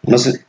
No sé.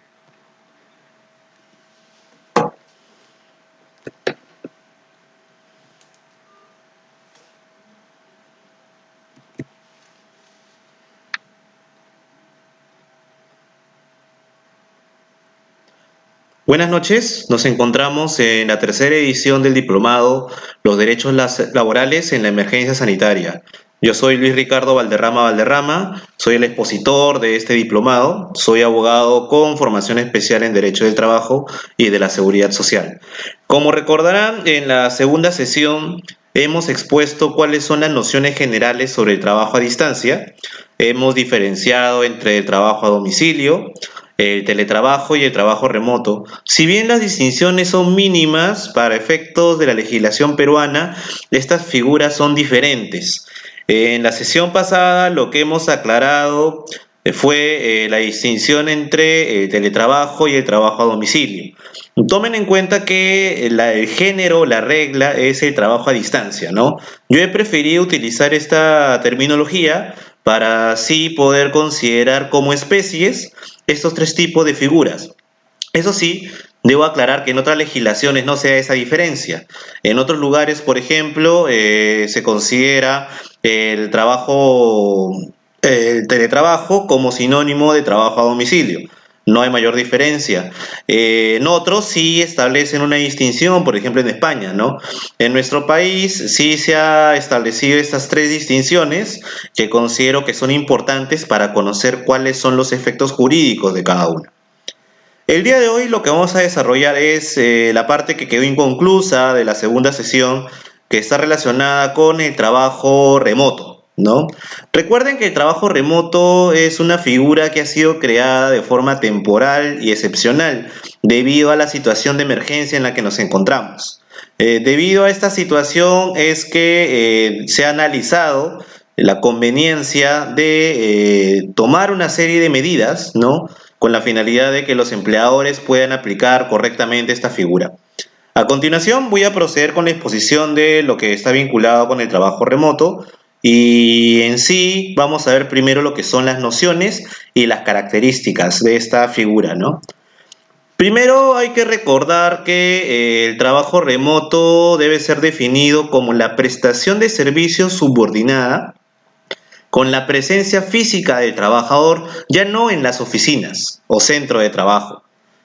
Buenas noches, nos encontramos en la tercera edición del diplomado Los derechos laborales en la emergencia sanitaria. Yo soy Luis Ricardo Valderrama Valderrama, soy el expositor de este diplomado, soy abogado con formación especial en Derecho del Trabajo y de la Seguridad Social. Como recordarán, en la segunda sesión hemos expuesto cuáles son las nociones generales sobre el trabajo a distancia, hemos diferenciado entre el trabajo a domicilio, el teletrabajo y el trabajo remoto. Si bien las distinciones son mínimas para efectos de la legislación peruana, estas figuras son diferentes. En la sesión pasada lo que hemos aclarado fue la distinción entre el teletrabajo y el trabajo a domicilio. Tomen en cuenta que el género, la regla, es el trabajo a distancia, ¿no? Yo he preferido utilizar esta terminología para así poder considerar como especies estos tres tipos de figuras. Eso sí, debo aclarar que en otras legislaciones no se da esa diferencia. En otros lugares, por ejemplo, se considera el teletrabajo como sinónimo de trabajo a domicilio. No hay mayor diferencia. En otros sí establecen una distinción, por ejemplo en España, ¿no? En nuestro país sí se ha establecido estas tres distinciones que considero que son importantes para conocer cuáles son los efectos jurídicos de cada una. El día de hoy lo que vamos a desarrollar es la parte que quedó inconclusa de la segunda sesión que está relacionada con el trabajo remoto, ¿no? Recuerden que el trabajo remoto es una figura que ha sido creada de forma temporal y excepcional debido a la situación de emergencia en la que nos encontramos. Debido a esta situación es que se ha analizado la conveniencia de tomar una serie de medidas, ¿no? Con la finalidad de que los empleadores puedan aplicar correctamente esta figura. A continuación voy a proceder con la exposición de lo que está vinculado con el trabajo remoto y en sí vamos a ver primero lo que son las nociones y las características de esta figura, ¿no? Primero hay que recordar que el trabajo remoto debe ser definido como la prestación de servicios subordinada con la presencia física del trabajador ya no en las oficinas o centro de trabajo,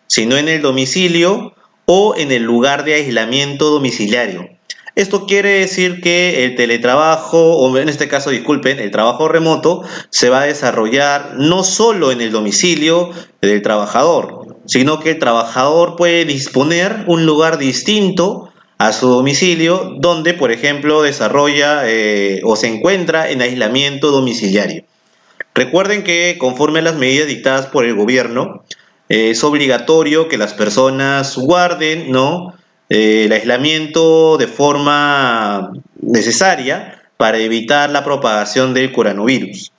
sino en el domicilio o en el lugar de aislamiento domiciliario. Esto quiere decir que el teletrabajo, o en este caso, disculpen, el trabajo remoto se va a desarrollar no solo en el domicilio del trabajador, sino que el trabajador puede disponer un lugar distinto a su domicilio, donde, por ejemplo, desarrolla o se encuentra en aislamiento domiciliario. Recuerden que conforme a las medidas dictadas por el gobierno, es obligatorio que las personas guarden, ¿no? El aislamiento de forma necesaria para evitar la propagación del coronavirus.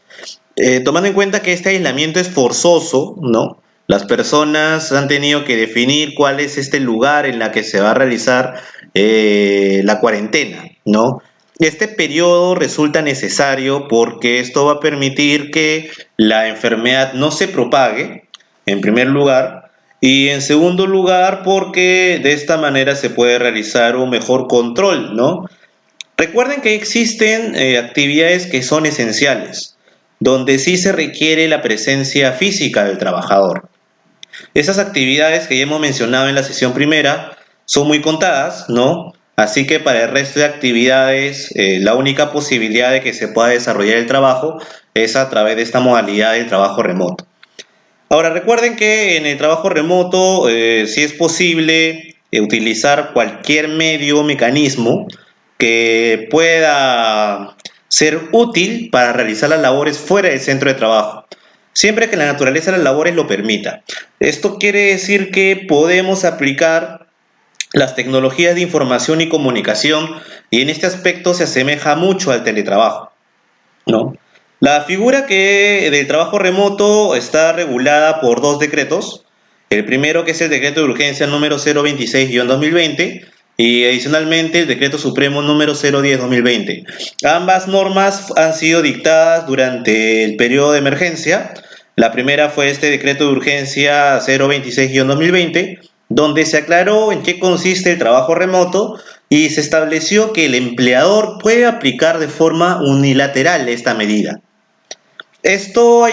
Tomando en cuenta que este aislamiento es forzoso, ¿no? Las personas han tenido que definir cuál es este lugar en la que se va a realizar la cuarentena, ¿no? Este periodo resulta necesario porque esto va a permitir que la enfermedad no se propague, en primer lugar, y en segundo lugar porque de esta manera se puede realizar un mejor control, ¿no? Recuerden que existen actividades que son esenciales, donde sí se requiere la presencia física del trabajador. Esas actividades que ya hemos mencionado en la sesión primera son muy contadas, ¿no? Así que para el resto de actividades, la única posibilidad de que se pueda desarrollar el trabajo es a través de esta modalidad del trabajo remoto. Ahora, recuerden que en el trabajo remoto sí es posible utilizar cualquier medio o mecanismo que pueda ser útil para realizar las labores fuera del centro de trabajo, siempre que la naturaleza de las labores lo permita. Esto quiere decir que podemos aplicar las tecnologías de información y comunicación y en este aspecto se asemeja mucho al teletrabajo, ¿no? La figura del trabajo remoto está regulada por dos decretos. El primero que es el decreto de urgencia número 026-2020 y adicionalmente el decreto supremo número 010-2020. Ambas normas han sido dictadas durante el periodo de emergencia, La primera fue este decreto de urgencia 026-2020, donde se aclaró en qué consiste el trabajo remoto y se estableció que el empleador puede aplicar de forma unilateral esta medida. Y esto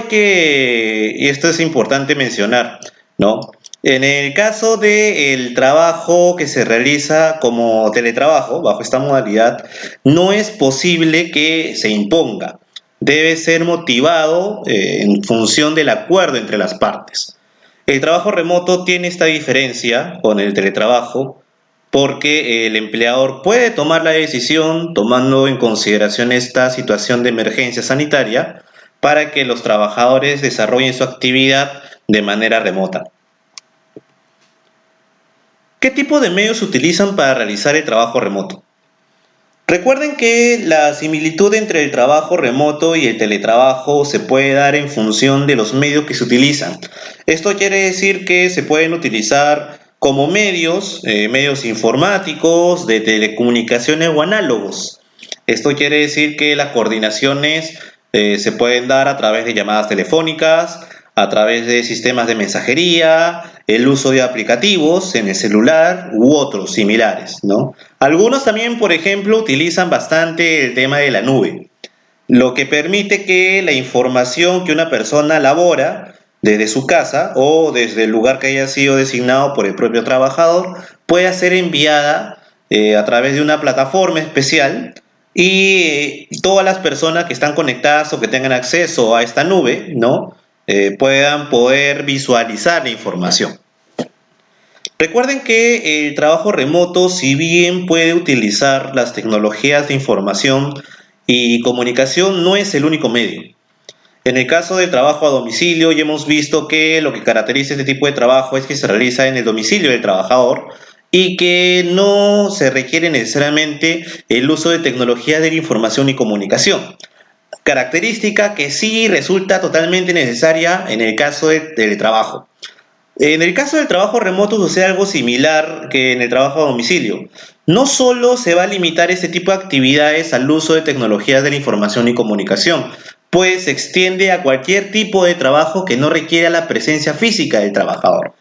es importante mencionar, ¿no? En el caso del trabajo que se realiza como teletrabajo, bajo esta modalidad, no es posible que se imponga. Debe ser motivado en función del acuerdo entre las partes. El trabajo remoto tiene esta diferencia con el teletrabajo porque el empleador puede tomar la decisión tomando en consideración esta situación de emergencia sanitaria para que los trabajadores desarrollen su actividad de manera remota. ¿Qué tipo de medios se utilizan para realizar el trabajo remoto? Recuerden que la similitud entre el trabajo remoto y el teletrabajo se puede dar en función de los medios que se utilizan. Esto quiere decir que se pueden utilizar como medios informáticos, de telecomunicaciones o análogos. Esto quiere decir que las coordinaciones se pueden dar a través de llamadas telefónicas, a través de sistemas de mensajería, el uso de aplicativos en el celular u otros similares, ¿no? Algunos también, por ejemplo, utilizan bastante el tema de la nube, lo que permite que la información que una persona elabora desde su casa o desde el lugar que haya sido designado por el propio trabajador pueda ser enviada a través de una plataforma especial y todas las personas que están conectadas o que tengan acceso a esta nube, ¿no? Puedan poder visualizar la información. Recuerden que el trabajo remoto, si bien puede utilizar las tecnologías de información y comunicación, no es el único medio. En el caso del trabajo a domicilio, ya hemos visto que lo que caracteriza este tipo de trabajo es que se realiza en el domicilio del trabajador y que no se requiere necesariamente el uso de tecnologías de la información y comunicación. Característica que sí resulta totalmente necesaria en el caso del teletrabajo. En el caso del trabajo remoto sucede algo similar que en el trabajo a domicilio. No solo se va a limitar este tipo de actividades al uso de tecnologías de la información y comunicación, pues se extiende a cualquier tipo de trabajo que no requiera la presencia física del trabajador.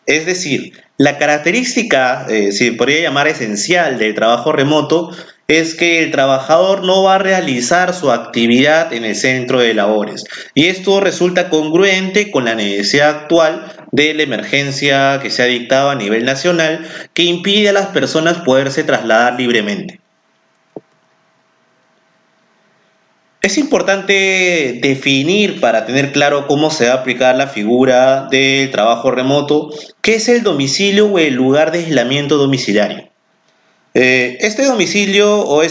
Es decir, la característica, se podría llamar esencial del trabajo remoto, es que el trabajador no va a realizar su actividad en el centro de labores. Y esto resulta congruente con la necesidad actual de la emergencia que se ha dictado a nivel nacional, que impide a las personas poderse trasladar libremente. Es importante definir para tener claro cómo se va a aplicar la figura del trabajo remoto, qué es el domicilio o el lugar de aislamiento domiciliario. Este domicilio o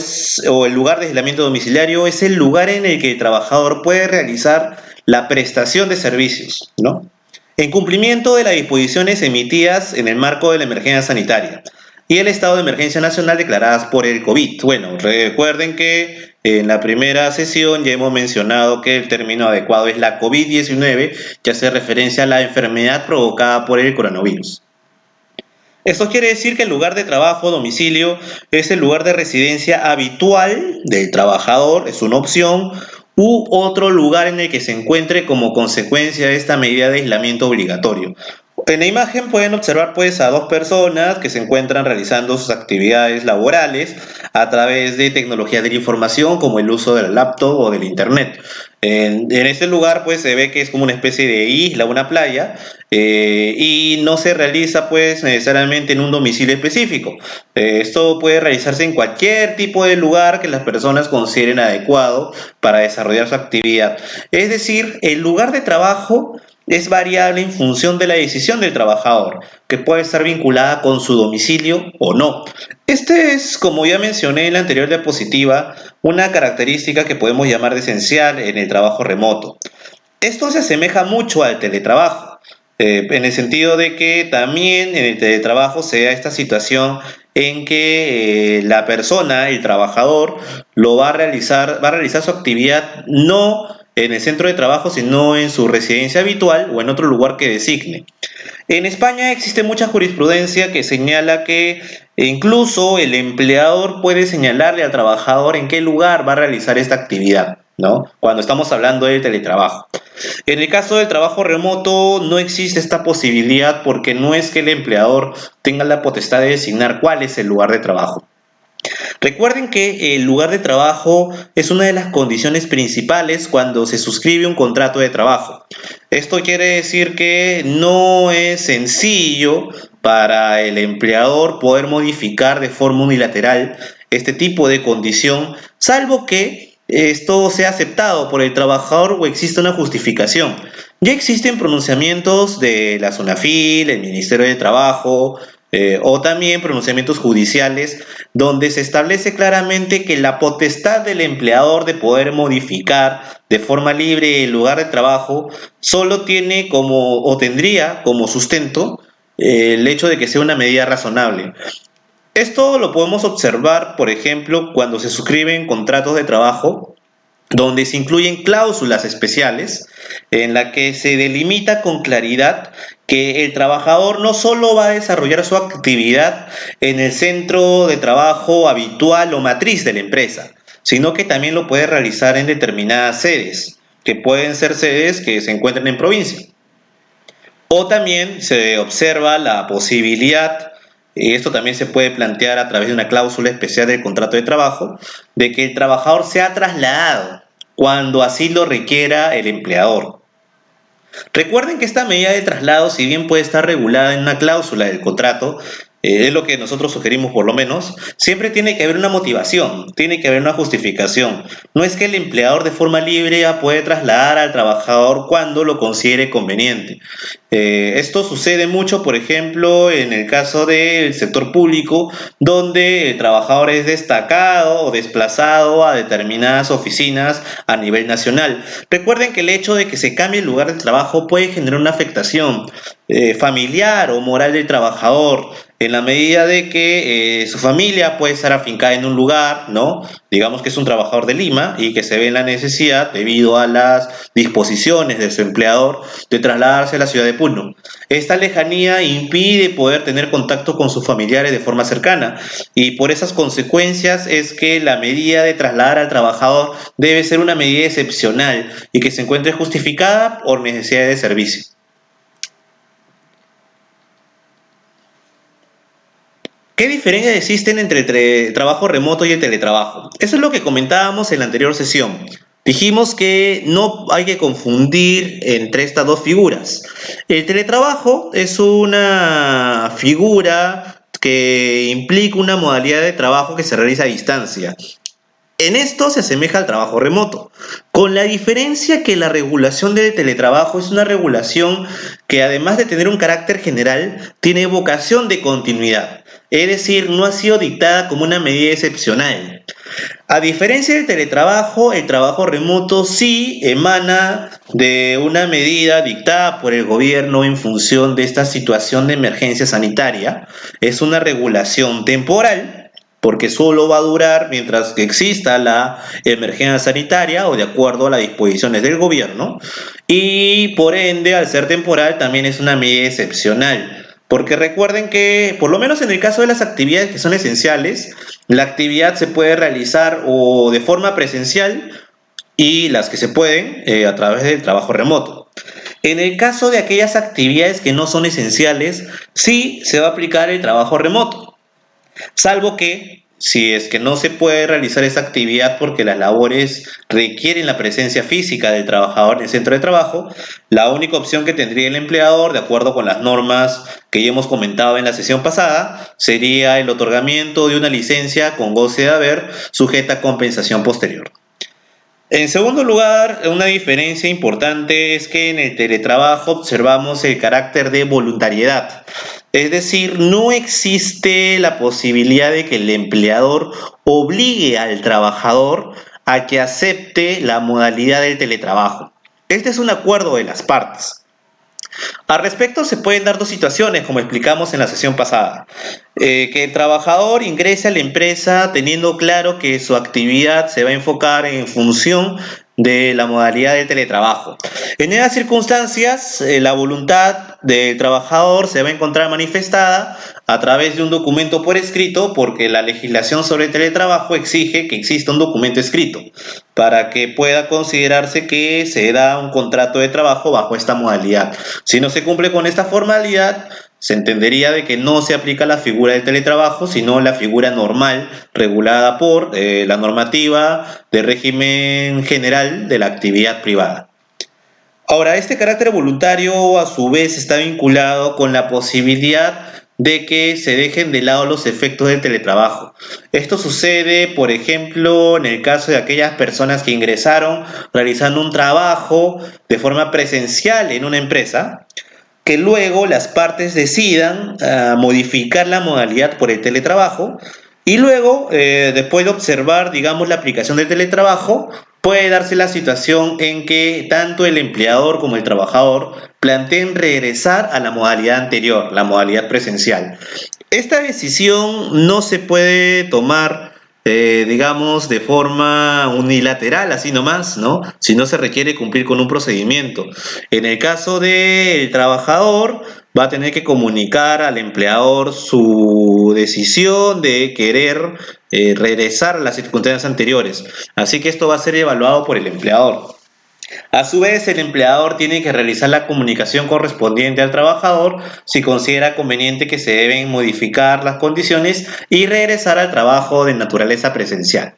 el lugar de aislamiento domiciliario es el lugar en el que el trabajador puede realizar la prestación de servicios, ¿no? En cumplimiento de las disposiciones emitidas en el marco de la emergencia sanitaria y el estado de emergencia nacional declaradas por el COVID. Bueno, recuerden que en la primera sesión ya hemos mencionado que el término adecuado es la COVID-19, que hace referencia a la enfermedad provocada por el coronavirus. Esto quiere decir que el lugar de trabajo, domicilio, es el lugar de residencia habitual del trabajador, es una opción, u otro lugar en el que se encuentre como consecuencia de esta medida de aislamiento obligatorio. En la imagen pueden observar pues a dos personas que se encuentran realizando sus actividades laborales a través de tecnologías de la información como el uso del laptop o del internet. En este lugar pues se ve que es como una especie de isla, una playa, y no se realiza pues necesariamente en un domicilio específico. Esto puede realizarse en cualquier tipo de lugar que las personas consideren adecuado para desarrollar su actividad. Es decir, el lugar de trabajo es variable en función de la decisión del trabajador, que puede estar vinculada con su domicilio o no. Este es, como ya mencioné en la anterior diapositiva, una característica que podemos llamar de esencial en el trabajo remoto. Esto se asemeja mucho al teletrabajo, en el sentido de que también en el teletrabajo se da esta situación en que la persona, el trabajador, va a realizar su actividad no en el centro de trabajo, sino en su residencia habitual o en otro lugar que designe. En España existe mucha jurisprudencia que señala que incluso el empleador puede señalarle al trabajador en qué lugar va a realizar esta actividad. ¿no? Cuando estamos hablando del teletrabajo. En el caso del trabajo remoto no existe esta posibilidad porque no es que el empleador tenga la potestad de designar cuál es el lugar de trabajo. Recuerden que el lugar de trabajo es una de las condiciones principales cuando se suscribe un contrato de trabajo. Esto quiere decir que no es sencillo para el empleador poder modificar de forma unilateral este tipo de condición, salvo que esto sea aceptado por el trabajador o exista una justificación. Ya existen pronunciamientos de la SUNAFIL, el Ministerio de Trabajo, o también pronunciamientos judiciales donde se establece claramente que la potestad del empleador de poder modificar de forma libre el lugar de trabajo solo tiene como o tendría como sustento el hecho de que sea una medida razonable. Esto lo podemos observar, por ejemplo, cuando se suscriben contratos de trabajo donde se incluyen cláusulas especiales en la que se delimita con claridad que el trabajador no solo va a desarrollar su actividad en el centro de trabajo habitual o matriz de la empresa, sino que también lo puede realizar en determinadas sedes, que pueden ser sedes que se encuentran en provincia. O también se observa la posibilidad, y esto también se puede plantear a través de una cláusula especial del contrato de trabajo, de que el trabajador sea trasladado cuando así lo requiera el empleador. Recuerden que esta medida de traslado, si bien puede estar regulada en una cláusula del contrato, es lo que nosotros sugerimos por lo menos, siempre tiene que haber una motivación, tiene que haber una justificación. No es que el empleador de forma libre puede trasladar al trabajador cuando lo considere conveniente. Esto sucede mucho, por ejemplo, en el caso del sector público, donde el trabajador es destacado o desplazado a determinadas oficinas a nivel nacional. Recuerden que el hecho de que se cambie el lugar de trabajo puede generar una afectación familiar o moral del trabajador, en la medida de que su familia puede estar afincada en un lugar, ¿no? Digamos que es un trabajador de Lima y que se ve en la necesidad, debido a las disposiciones de su empleador, de trasladarse a la ciudad de Puno. Esta lejanía impide poder tener contacto con sus familiares de forma cercana y por esas consecuencias es que la medida de trasladar al trabajador debe ser una medida excepcional y que se encuentre justificada por necesidad de servicio. ¿Qué diferencias existen entre el trabajo remoto y el teletrabajo? Eso es lo que comentábamos en la anterior sesión. Dijimos que no hay que confundir entre estas dos figuras. El teletrabajo es una figura que implica una modalidad de trabajo que se realiza a distancia. En esto se asemeja al trabajo remoto, con la diferencia que la regulación del teletrabajo es una regulación que, además de tener un carácter general, tiene vocación de continuidad, es decir, no ha sido dictada como una medida excepcional. A diferencia del teletrabajo, el trabajo remoto sí emana de una medida dictada por el gobierno en función de esta situación de emergencia sanitaria. Es una regulación temporal porque solo va a durar mientras que exista la emergencia sanitaria o de acuerdo a las disposiciones del gobierno, y por ende, al ser temporal, también es una medida excepcional. Porque recuerden que, por lo menos en el caso de las actividades que son esenciales, la actividad se puede realizar o de forma presencial y las que se pueden a través del trabajo remoto. En el caso de aquellas actividades que no son esenciales, sí se va a aplicar el trabajo remoto. Salvo que, si es que no se puede realizar esa actividad porque las labores requieren la presencia física del trabajador en el centro de trabajo, la única opción que tendría el empleador, de acuerdo con las normas que ya hemos comentado en la sesión pasada, sería el otorgamiento de una licencia con goce de haber sujeta a compensación posterior. En segundo lugar, una diferencia importante es que en el teletrabajo observamos el carácter de voluntariedad. Es decir, no existe la posibilidad de que el empleador obligue al trabajador a que acepte la modalidad del teletrabajo. Este es un acuerdo de las partes. Al respecto, se pueden dar dos situaciones, como explicamos en la sesión pasada. Que el trabajador ingrese a la empresa teniendo claro que su actividad se va a enfocar en función de la modalidad del teletrabajo. En esas circunstancias, la voluntad del trabajador se va a encontrar manifestada a través de un documento por escrito, porque la legislación sobre el teletrabajo exige que exista un documento escrito para que pueda considerarse que se da un contrato de trabajo bajo esta modalidad. Si no se cumple con esta formalidad, se entendería de que no se aplica la figura del teletrabajo, sino la figura normal regulada por la normativa de régimen general de la actividad privada. Ahora, este carácter voluntario a su vez está vinculado con la posibilidad de que se dejen de lado los efectos del teletrabajo. Esto sucede, por ejemplo, en el caso de aquellas personas que ingresaron realizando un trabajo de forma presencial en una empresa, que luego las partes decidan modificar la modalidad por el teletrabajo y luego, después de observar, digamos, la aplicación del teletrabajo, puede darse la situación en que tanto el empleador como el trabajador planteen regresar a la modalidad anterior, la modalidad presencial. Esta decisión no se puede tomar, digamos, de forma unilateral, así nomás, ¿no? Si no se requiere cumplir con un procedimiento. En el caso del trabajador, va a tener que comunicar al empleador su decisión de querer regresar a las circunstancias anteriores. Así que esto va a ser evaluado por el empleador. A su vez, el empleador tiene que realizar la comunicación correspondiente al trabajador si considera conveniente que se deben modificar las condiciones y regresar al trabajo de naturaleza presencial.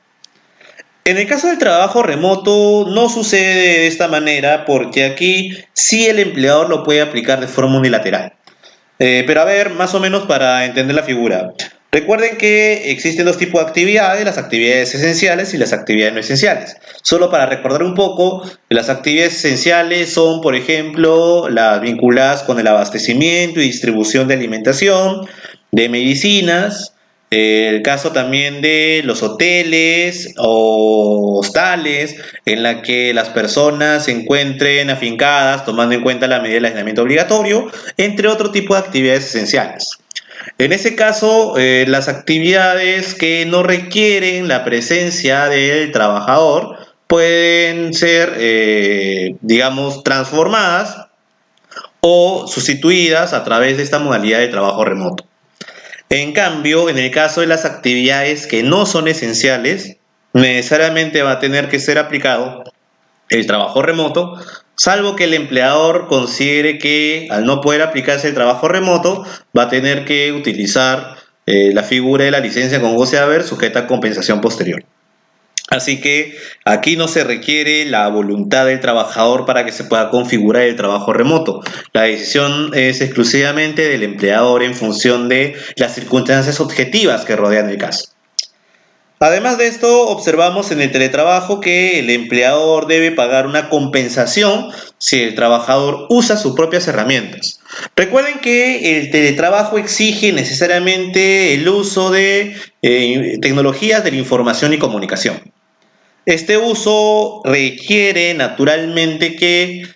En el caso del trabajo remoto no sucede de esta manera porque aquí sí el empleador lo puede aplicar de forma unilateral. Pero a ver, más o menos para entender la figura. Recuerden que existen dos tipos de actividades, las actividades esenciales y las actividades no esenciales. Solo para recordar un poco, las actividades esenciales son, por ejemplo, las vinculadas con el abastecimiento y distribución de alimentación, de medicinas, el caso también de los hoteles o hostales en la que las personas se encuentren afincadas tomando en cuenta la medida del aislamiento obligatorio, entre otro tipo de actividades esenciales. En ese caso, las actividades que no requieren la presencia del trabajador pueden ser, digamos, transformadas o sustituidas a través de esta modalidad de trabajo remoto. En cambio, en el caso de las actividades que no son esenciales, necesariamente va a tener que ser aplicado el trabajo remoto, salvo que el empleador considere que al no poder aplicarse el trabajo remoto, va a tener que utilizar la figura de la licencia con goce de haber sujeta a compensación posterior. Así que aquí no se requiere la voluntad del trabajador para que se pueda configurar el trabajo remoto. La decisión es exclusivamente del empleador en función de las circunstancias objetivas que rodean el caso. Además de esto, observamos en el teletrabajo que el empleador debe pagar una compensación si el trabajador usa sus propias herramientas. Recuerden que el teletrabajo exige necesariamente el uso de tecnologías de la información y comunicación. Este uso requiere naturalmente que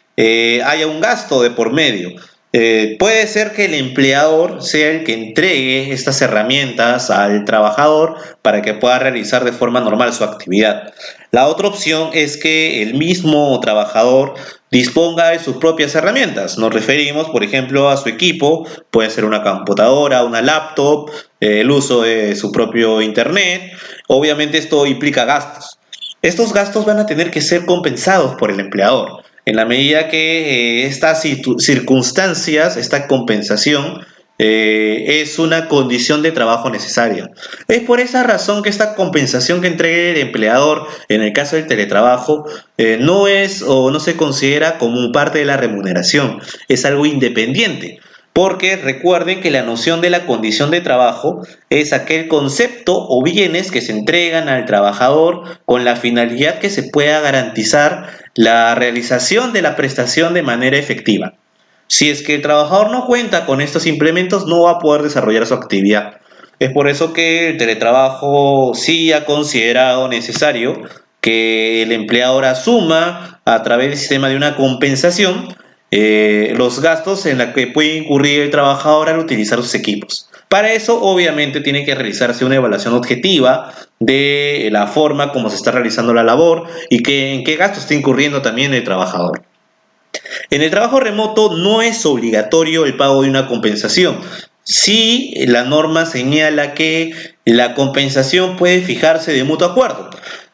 haya un gasto de por medio. Puede ser que el empleador sea el que entregue estas herramientas al trabajador para que pueda realizar de forma normal su actividad. La otra opción es que el mismo trabajador disponga de sus propias herramientas. Nos referimos, por ejemplo, a su equipo, puede ser una computadora, una laptop, el uso de su propio internet. Obviamente esto implica gastos. Estos gastos van a tener que ser compensados por el empleador, en la medida que estas circunstancias, esta compensación, es una condición de trabajo necesaria. Es por esa razón que esta compensación que entregue el empleador en el caso del teletrabajo no es o no se considera como parte de la remuneración, es algo independiente. Porque recuerden que la noción de la condición de trabajo es aquel concepto o bienes que se entregan al trabajador con la finalidad que se pueda garantizar la realización de la prestación de manera efectiva. Si es que el trabajador no cuenta con estos implementos, no va a poder desarrollar su actividad. Es por eso que el teletrabajo sí ha considerado necesario que el empleador asuma a través del sistema de una compensación los gastos en los que puede incurrir el trabajador al utilizar sus equipos. Para eso, obviamente, tiene que realizarse una evaluación objetiva de la forma como se está realizando la labor y en qué gasto está incurriendo también el trabajador. En el trabajo remoto no es obligatorio el pago de una compensación. Sí, la norma señala que la compensación puede fijarse de mutuo acuerdo.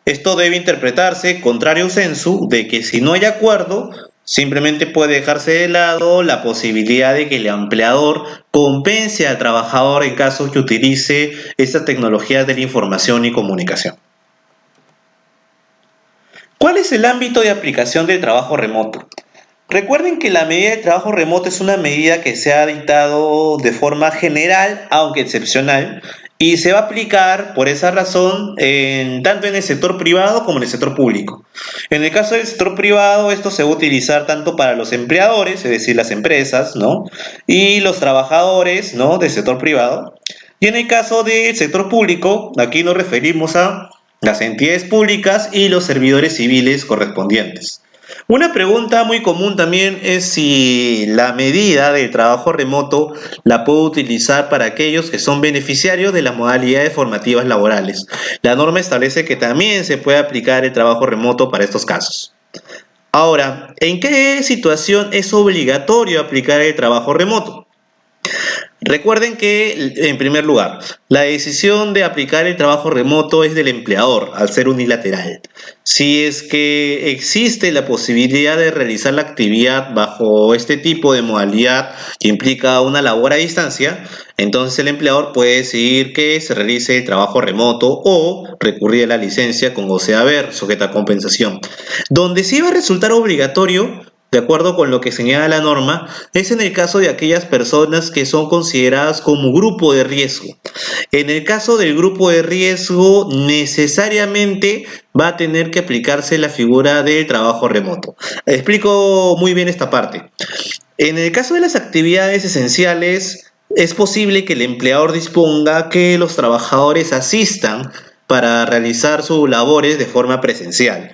Esto debe interpretarse contrario sensu de que si no hay acuerdo, simplemente puede dejarse de lado la posibilidad de que el empleador compense al trabajador en caso que utilice estas tecnologías de la información y comunicación. ¿Cuál es el ámbito de aplicación del trabajo remoto? Recuerden que la medida de trabajo remoto es una medida que se ha dictado de forma general, aunque excepcional, y se va a aplicar por esa razón tanto en el sector privado como en el sector público. En el caso del sector privado, esto se va a utilizar tanto para los empleadores, es decir, las empresas, ¿no? Y los trabajadores, ¿no? Del sector privado. Y en el caso del sector público, aquí nos referimos a las entidades públicas y los servidores civiles correspondientes. Una pregunta muy común también es si la medida del trabajo remoto la puedo utilizar para aquellos que son beneficiarios de las modalidades formativas laborales. La norma establece que también se puede aplicar el trabajo remoto para estos casos. Ahora, ¿en qué situación es obligatorio aplicar el trabajo remoto? Recuerden que, en primer lugar, la decisión de aplicar el trabajo remoto es del empleador, al ser unilateral. Si es que existe la posibilidad de realizar la actividad bajo este tipo de modalidad que implica una labor a distancia, entonces el empleador puede decidir que se realice el trabajo remoto o recurrir a la licencia con goce de haber, sujeta a compensación. Donde sí va a resultar obligatorio, de acuerdo con lo que señala la norma, es en el caso de aquellas personas que son consideradas como grupo de riesgo. En el caso del grupo de riesgo, necesariamente va a tener que aplicarse la figura del trabajo remoto. Explico muy bien esta parte. En el caso de las actividades esenciales, es posible que el empleador disponga que los trabajadores asistan para realizar sus labores de forma presencial.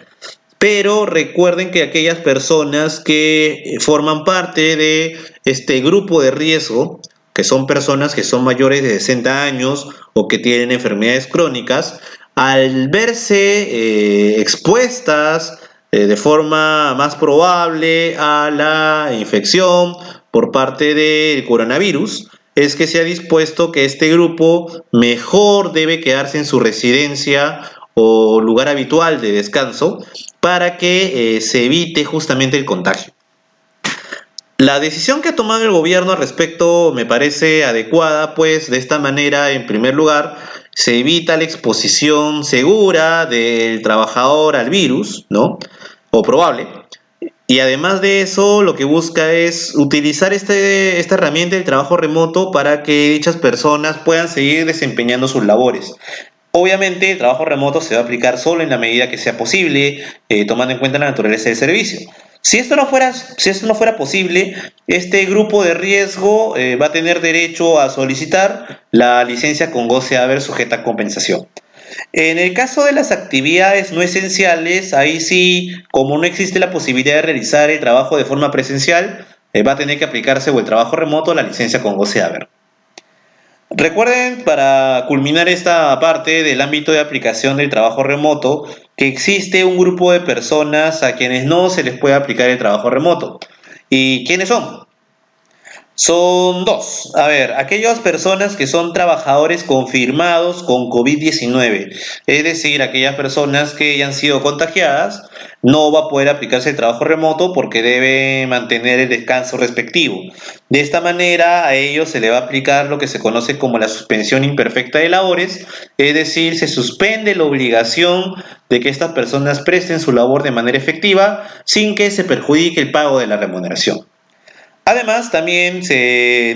Pero recuerden que aquellas personas que forman parte de este grupo de riesgo, que son personas que son mayores de 60 años o que tienen enfermedades crónicas, al verse expuestas de forma más probable a la infección por parte del coronavirus, es que se ha dispuesto que este grupo mejor debe quedarse en su residencia o lugar habitual de descanso para que se evite justamente el contagio. La decisión que ha tomado el gobierno al respecto me parece adecuada, pues de esta manera, en primer lugar, se evita la exposición segura del trabajador al virus, ¿no? O probable. Y además de eso, lo que busca es utilizar esta herramienta del trabajo remoto para que dichas personas puedan seguir desempeñando sus labores. Obviamente, el trabajo remoto se va a aplicar solo en la medida que sea posible, tomando en cuenta la naturaleza del servicio. Si esto no fuera posible, este grupo de riesgo va a tener derecho a solicitar la licencia con goce de haber sujeta a compensación. En el caso de las actividades no esenciales, ahí sí, como no existe la posibilidad de realizar el trabajo de forma presencial, va a tener que aplicarse o el trabajo remoto o la licencia con goce de haber. Recuerden, para culminar esta parte del ámbito de aplicación del trabajo remoto, que existe un grupo de personas a quienes no se les puede aplicar el trabajo remoto. ¿Y quiénes son? Son dos. A ver, aquellas personas que son trabajadores confirmados con COVID-19, es decir, aquellas personas que ya han sido contagiadas, no va a poder aplicarse el trabajo remoto porque debe mantener el descanso respectivo. De esta manera, a ellos se le va a aplicar lo que se conoce como la suspensión imperfecta de labores, es decir, se suspende la obligación de que estas personas presten su labor de manera efectiva sin que se perjudique el pago de la remuneración. Además, también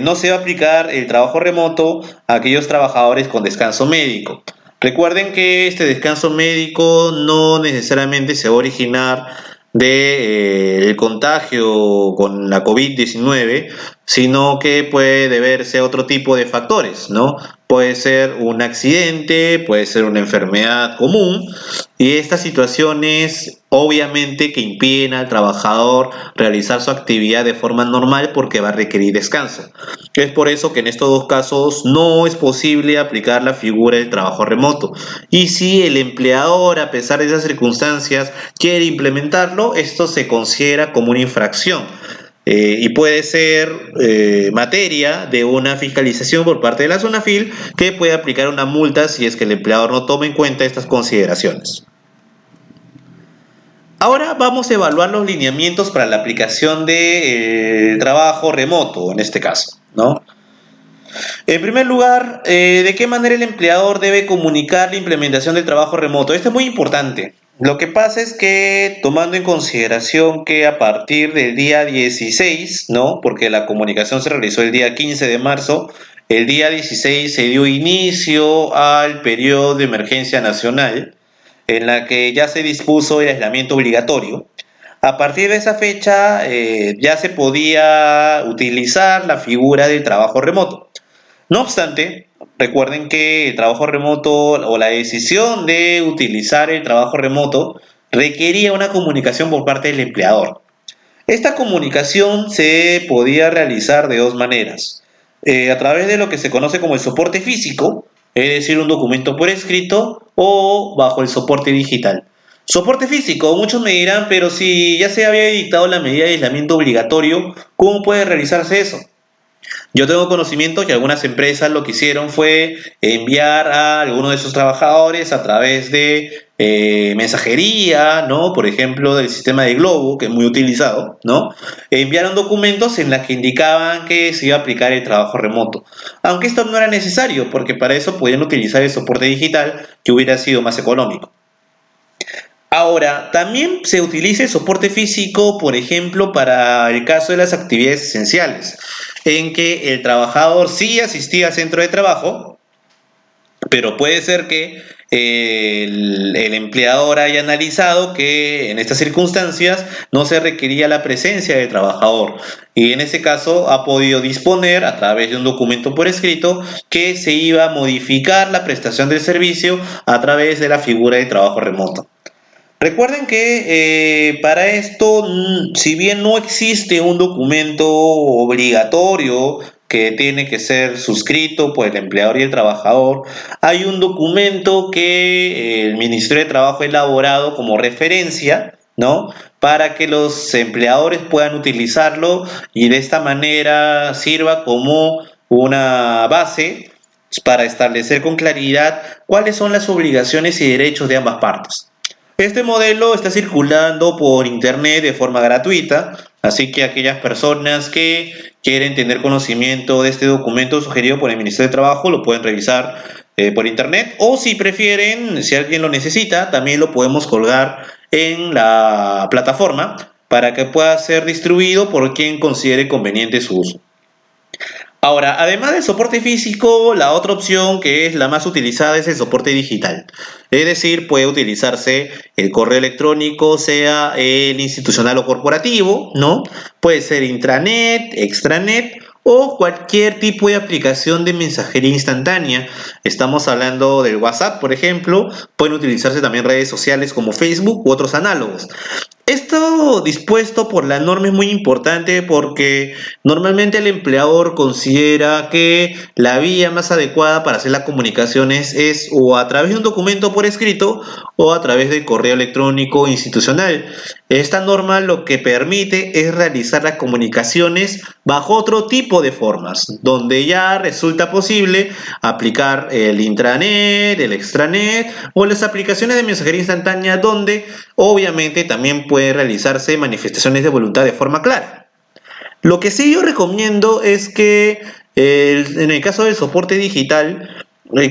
no se va a aplicar el trabajo remoto a aquellos trabajadores con descanso médico. Recuerden que este descanso médico no necesariamente se va a originar del contagio con la COVID-19, sino que puede deberse a otro tipo de factores, ¿no? puede ser un accidente, puede ser una enfermedad común, y estas situaciones obviamente que impiden al trabajador realizar su actividad de forma normal porque va a requerir descanso. Es por eso que en estos dos casos no es posible aplicar la figura del trabajo remoto. Y si el empleador, a pesar de esas circunstancias, quiere implementarlo, esto se considera como una infracción. Y puede ser materia de una fiscalización por parte de la SUNAFIL, que puede aplicar una multa si es que el empleador no toma en cuenta estas consideraciones. Ahora vamos a evaluar los lineamientos para la aplicación de trabajo remoto, en este caso, ¿no? En primer lugar, ¿de qué manera el empleador debe comunicar la implementación del trabajo remoto? Esto es muy importante. Lo que pasa es que, tomando en consideración que a partir del día 16, ¿no? Porque la comunicación se realizó el día 15 de marzo, el día 16 se dio inicio al periodo de emergencia nacional, en la que ya se dispuso el aislamiento obligatorio. A partir de esa fecha ya se podía utilizar la figura del trabajo remoto. No obstante, recuerden que el trabajo remoto o la decisión de utilizar el trabajo remoto requería una comunicación por parte del empleador. Esta comunicación se podía realizar de dos maneras. A través de lo que se conoce como el soporte físico, es decir, un documento por escrito, o bajo el soporte digital. Soporte físico, muchos me dirán, pero si ya se había dictado la medida de aislamiento obligatorio, ¿cómo puede realizarse eso? Yo tengo conocimiento que algunas empresas lo que hicieron fue enviar a algunos de sus trabajadores a través de mensajería, ¿no? Por ejemplo, del sistema de Globo, que es muy utilizado, ¿no? Enviaron documentos en los que indicaban que se iba a aplicar el trabajo remoto. Aunque esto no era necesario, porque para eso podían utilizar el soporte digital, que hubiera sido más económico. Ahora, también se utiliza el soporte físico, por ejemplo, para el caso de las actividades esenciales, en que el trabajador sí asistía al centro de trabajo, pero puede ser que el empleador haya analizado que en estas circunstancias no se requería la presencia del trabajador y en ese caso ha podido disponer a través de un documento por escrito que se iba a modificar la prestación del servicio a través de la figura de trabajo remoto. Recuerden que para esto, si bien no existe un documento obligatorio que tiene que ser suscrito por el empleador y el trabajador, hay un documento que el Ministerio de Trabajo ha elaborado como referencia, ¿no? Para que los empleadores puedan utilizarlo y de esta manera sirva como una base para establecer con claridad cuáles son las obligaciones y derechos de ambas partes. Este modelo está circulando por internet de forma gratuita, así que aquellas personas que quieren tener conocimiento de este documento sugerido por el Ministerio de Trabajo lo pueden revisar por internet o si prefieren, si alguien lo necesita, también lo podemos colgar en la plataforma para que pueda ser distribuido por quien considere conveniente su uso. Ahora, además del soporte físico, la otra opción que es la más utilizada es el soporte digital. Es decir, puede utilizarse el correo electrónico, sea el institucional o corporativo, ¿no? Puede ser intranet, extranet o cualquier tipo de aplicación de mensajería instantánea. Estamos hablando del WhatsApp, por ejemplo. Pueden utilizarse también redes sociales como Facebook u otros análogos. Esto dispuesto por la norma es muy importante porque normalmente el empleador considera que la vía más adecuada para hacer las comunicaciones es o a través de un documento por escrito o a través del correo electrónico institucional. Esta norma lo que permite es realizar las comunicaciones bajo otro tipo de formas, donde ya resulta posible aplicar el intranet, el extranet o las aplicaciones de mensajería instantánea donde obviamente también puede realizarse manifestaciones de voluntad de forma clara. Lo que sí yo recomiendo es que en el caso del soporte digital,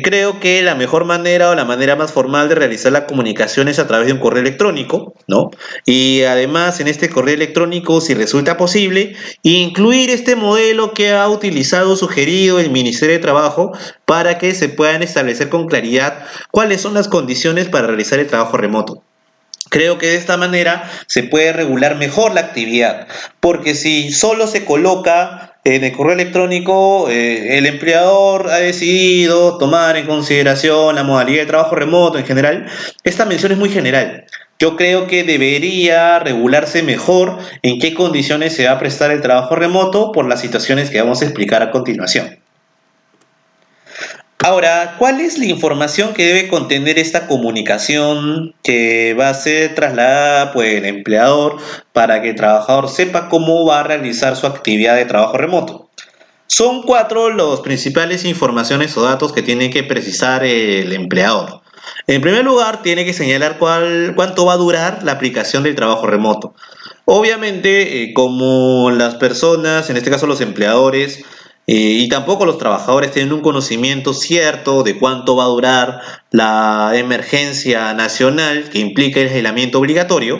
creo que la mejor manera o la manera más formal de realizar la comunicación es a través de un correo electrónico, ¿no? Y además en este correo electrónico, si resulta posible, incluir este modelo que ha utilizado, sugerido el Ministerio de Trabajo para que se puedan establecer con claridad cuáles son las condiciones para realizar el trabajo remoto. Creo que de esta manera se puede regular mejor la actividad, porque si solo se coloca en el correo electrónico el empleador ha decidido tomar en consideración la modalidad de trabajo remoto en general. Esta mención es muy general. Yo creo que debería regularse mejor en qué condiciones se va a prestar el trabajo remoto por las situaciones que vamos a explicar a continuación. Ahora, ¿cuál es la información que debe contener esta comunicación que va a ser trasladada por el empleador para que el trabajador sepa cómo va a realizar su actividad de trabajo remoto? Son cuatro las principales informaciones o datos que tiene que precisar el empleador. En primer lugar, tiene que señalar cuánto va a durar la aplicación del trabajo remoto. Obviamente, como las personas, en este caso los empleadores, y tampoco los trabajadores tienen un conocimiento cierto de cuánto va a durar la emergencia nacional que implica el aislamiento obligatorio,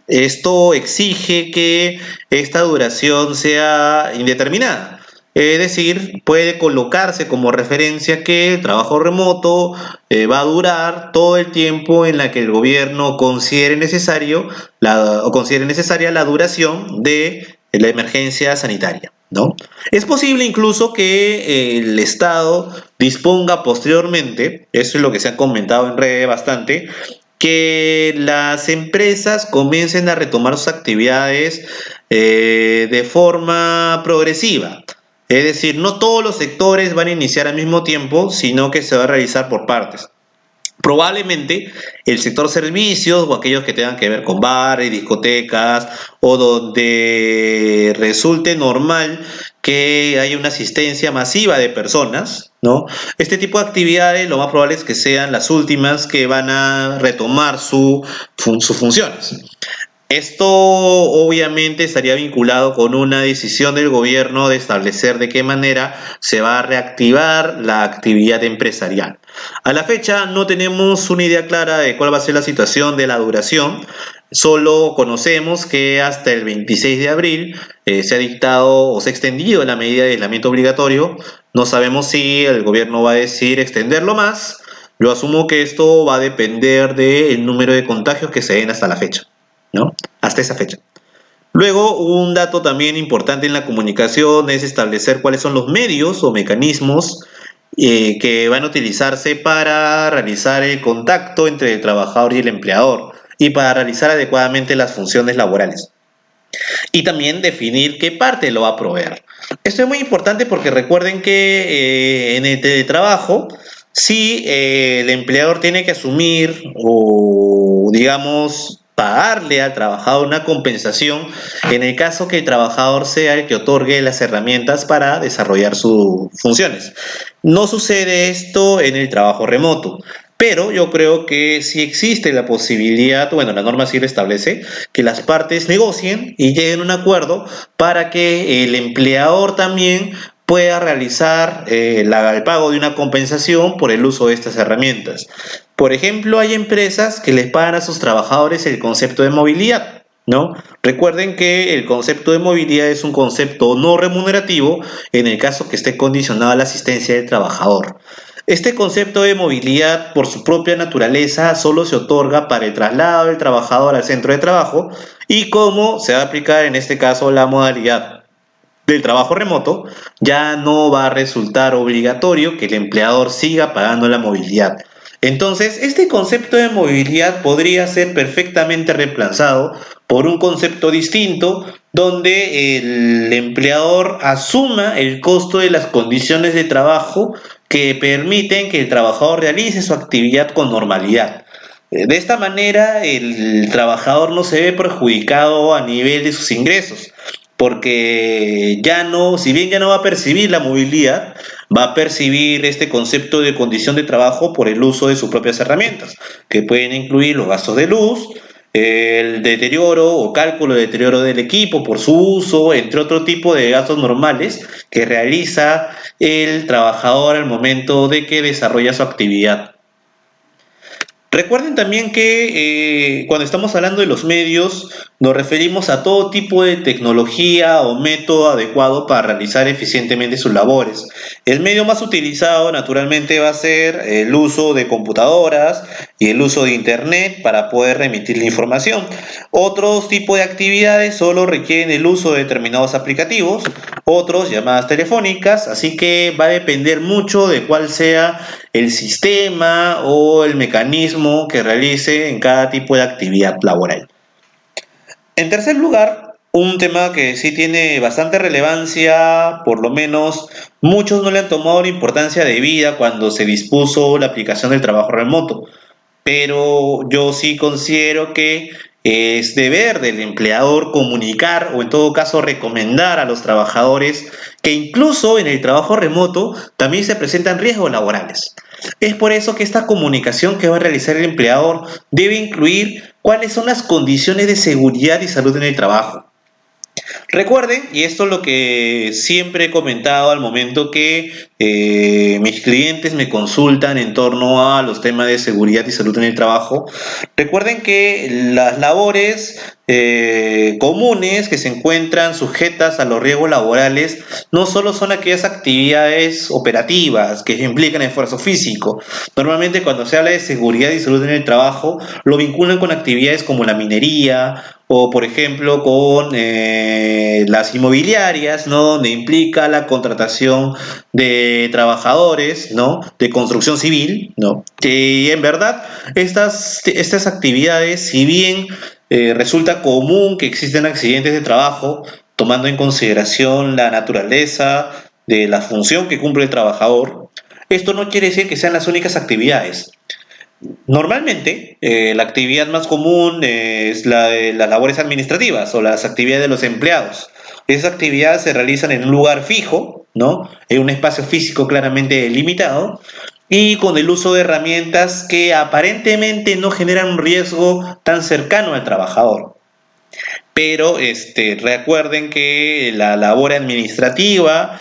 esto exige que esta duración sea indeterminada. Es decir, puede colocarse como referencia que el trabajo remoto va a durar todo el tiempo en la que el gobierno considere necesario o considere necesaria la duración de la emergencia sanitaria, ¿no? Es posible incluso que el Estado disponga posteriormente, eso es lo que se ha comentado en redes bastante, que las empresas comiencen a retomar sus actividades de forma progresiva. Es decir, no todos los sectores van a iniciar al mismo tiempo, sino que se va a realizar por partes. Probablemente el sector servicios o aquellos que tengan que ver con bares, discotecas o donde resulte normal que haya una asistencia masiva de personas, ¿no? Este tipo de actividades lo más probable es que sean las últimas que van a retomar sus funciones. Esto obviamente estaría vinculado con una decisión del gobierno de establecer de qué manera se va a reactivar la actividad empresarial. A la fecha no tenemos una idea clara de cuál va a ser la situación de la duración, solo conocemos que hasta el 26 de abril se ha dictado o se ha extendido la medida de aislamiento obligatorio. No sabemos si el gobierno va a decidir extenderlo más. Yo asumo que esto va a depender del número de contagios que se den hasta la fecha, ¿no? Hasta esa fecha. Luego, un dato también importante en la comunicación es establecer cuáles son los medios o mecanismos que van a utilizarse para realizar el contacto entre el trabajador y el empleador y para realizar adecuadamente las funciones laborales. Y también definir qué parte lo va a proveer. Esto es muy importante porque recuerden que en el teletrabajo, si el empleador tiene que asumir o, digamos, pagarle al trabajador una compensación en el caso que el trabajador sea el que otorgue las herramientas para desarrollar sus funciones. No sucede esto en el trabajo remoto. Pero yo creo que sí existe la posibilidad, bueno, la norma sí lo establece, que las partes negocien y lleguen a un acuerdo para que el empleador también pueda realizar el pago de una compensación por el uso de estas herramientas. Por ejemplo, hay empresas que les pagan a sus trabajadores el concepto de movilidad, ¿no? Recuerden que el concepto de movilidad es un concepto no remunerativo en el caso que esté condicionado a la asistencia del trabajador. Este concepto de movilidad, por su propia naturaleza, solo se otorga para el traslado del trabajador al centro de trabajo y como se va a aplicar en este caso la modalidad del trabajo remoto, ya no va a resultar obligatorio que el empleador siga pagando la movilidad. Entonces, este concepto de movilidad podría ser perfectamente reemplazado por un concepto distinto donde el empleador asuma el costo de las condiciones de trabajo que permiten que el trabajador realice su actividad con normalidad. De esta manera, el trabajador no se ve perjudicado a nivel de sus ingresos, porque ya no, si bien ya no va a percibir la movilidad, va a percibir este concepto de condición de trabajo por el uso de sus propias herramientas, que pueden incluir los gastos de luz, el deterioro o cálculo de deterioro del equipo por su uso, entre otro tipo de gastos normales que realiza el trabajador al momento de que desarrolla su actividad. Recuerden también que cuando estamos hablando de los medios, nos referimos a todo tipo de tecnología o método adecuado para realizar eficientemente sus labores. El medio más utilizado, naturalmente, va a ser el uso de computadoras y el uso de Internet para poder remitir la información. Otros tipos de actividades solo requieren el uso de determinados aplicativos, otros llamadas telefónicas, así que va a depender mucho de cuál sea el sistema o el mecanismo que realice en cada tipo de actividad laboral. En tercer lugar, un tema que sí tiene bastante relevancia, por lo menos muchos no le han tomado la importancia debida cuando se dispuso la aplicación del trabajo remoto, pero yo sí considero que es deber del empleador comunicar o en todo caso recomendar a los trabajadores que incluso en el trabajo remoto también se presentan riesgos laborales. Es por eso que esta comunicación que va a realizar el empleador debe incluir cuáles son las condiciones de seguridad y salud en el trabajo. Recuerden, y esto es lo que siempre he comentado al momento que mis clientes me consultan en torno a los temas de seguridad y salud en el trabajo, recuerden que las labores comunes que se encuentran sujetas a los riesgos laborales no solo son aquellas actividades operativas que implican esfuerzo físico. Normalmente cuando se habla de seguridad y salud en el trabajo, lo vinculan con actividades como la minería, o por ejemplo con las inmobiliarias, ¿no? Donde implica la contratación de trabajadores, ¿no? De construcción civil, ¿no? Que en verdad estas actividades, si bien resulta común que existen accidentes de trabajo, tomando en consideración la naturaleza de la función que cumple el trabajador, esto no quiere decir que sean las únicas actividades. Normalmente, la actividad más común es la de las labores administrativas o las actividades de los empleados. Esas actividades se realizan en un lugar fijo, ¿no? En un espacio físico claramente limitado y con el uso de herramientas que aparentemente no generan un riesgo tan cercano al trabajador. Pero recuerden que la labor administrativa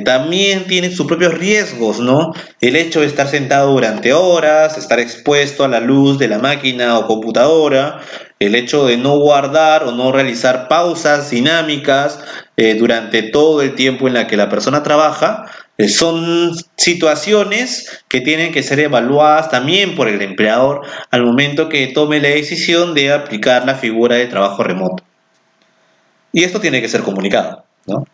también tiene sus propios riesgos, ¿no? El hecho de estar sentado durante horas, estar expuesto a la luz de la máquina o computadora, el hecho de no guardar o no realizar pausas dinámicas durante todo el tiempo en la que la persona trabaja, son situaciones que tienen que ser evaluadas también por el empleador al momento que tome la decisión de aplicar la figura de trabajo remoto. Y esto tiene que ser comunicado, ¿no?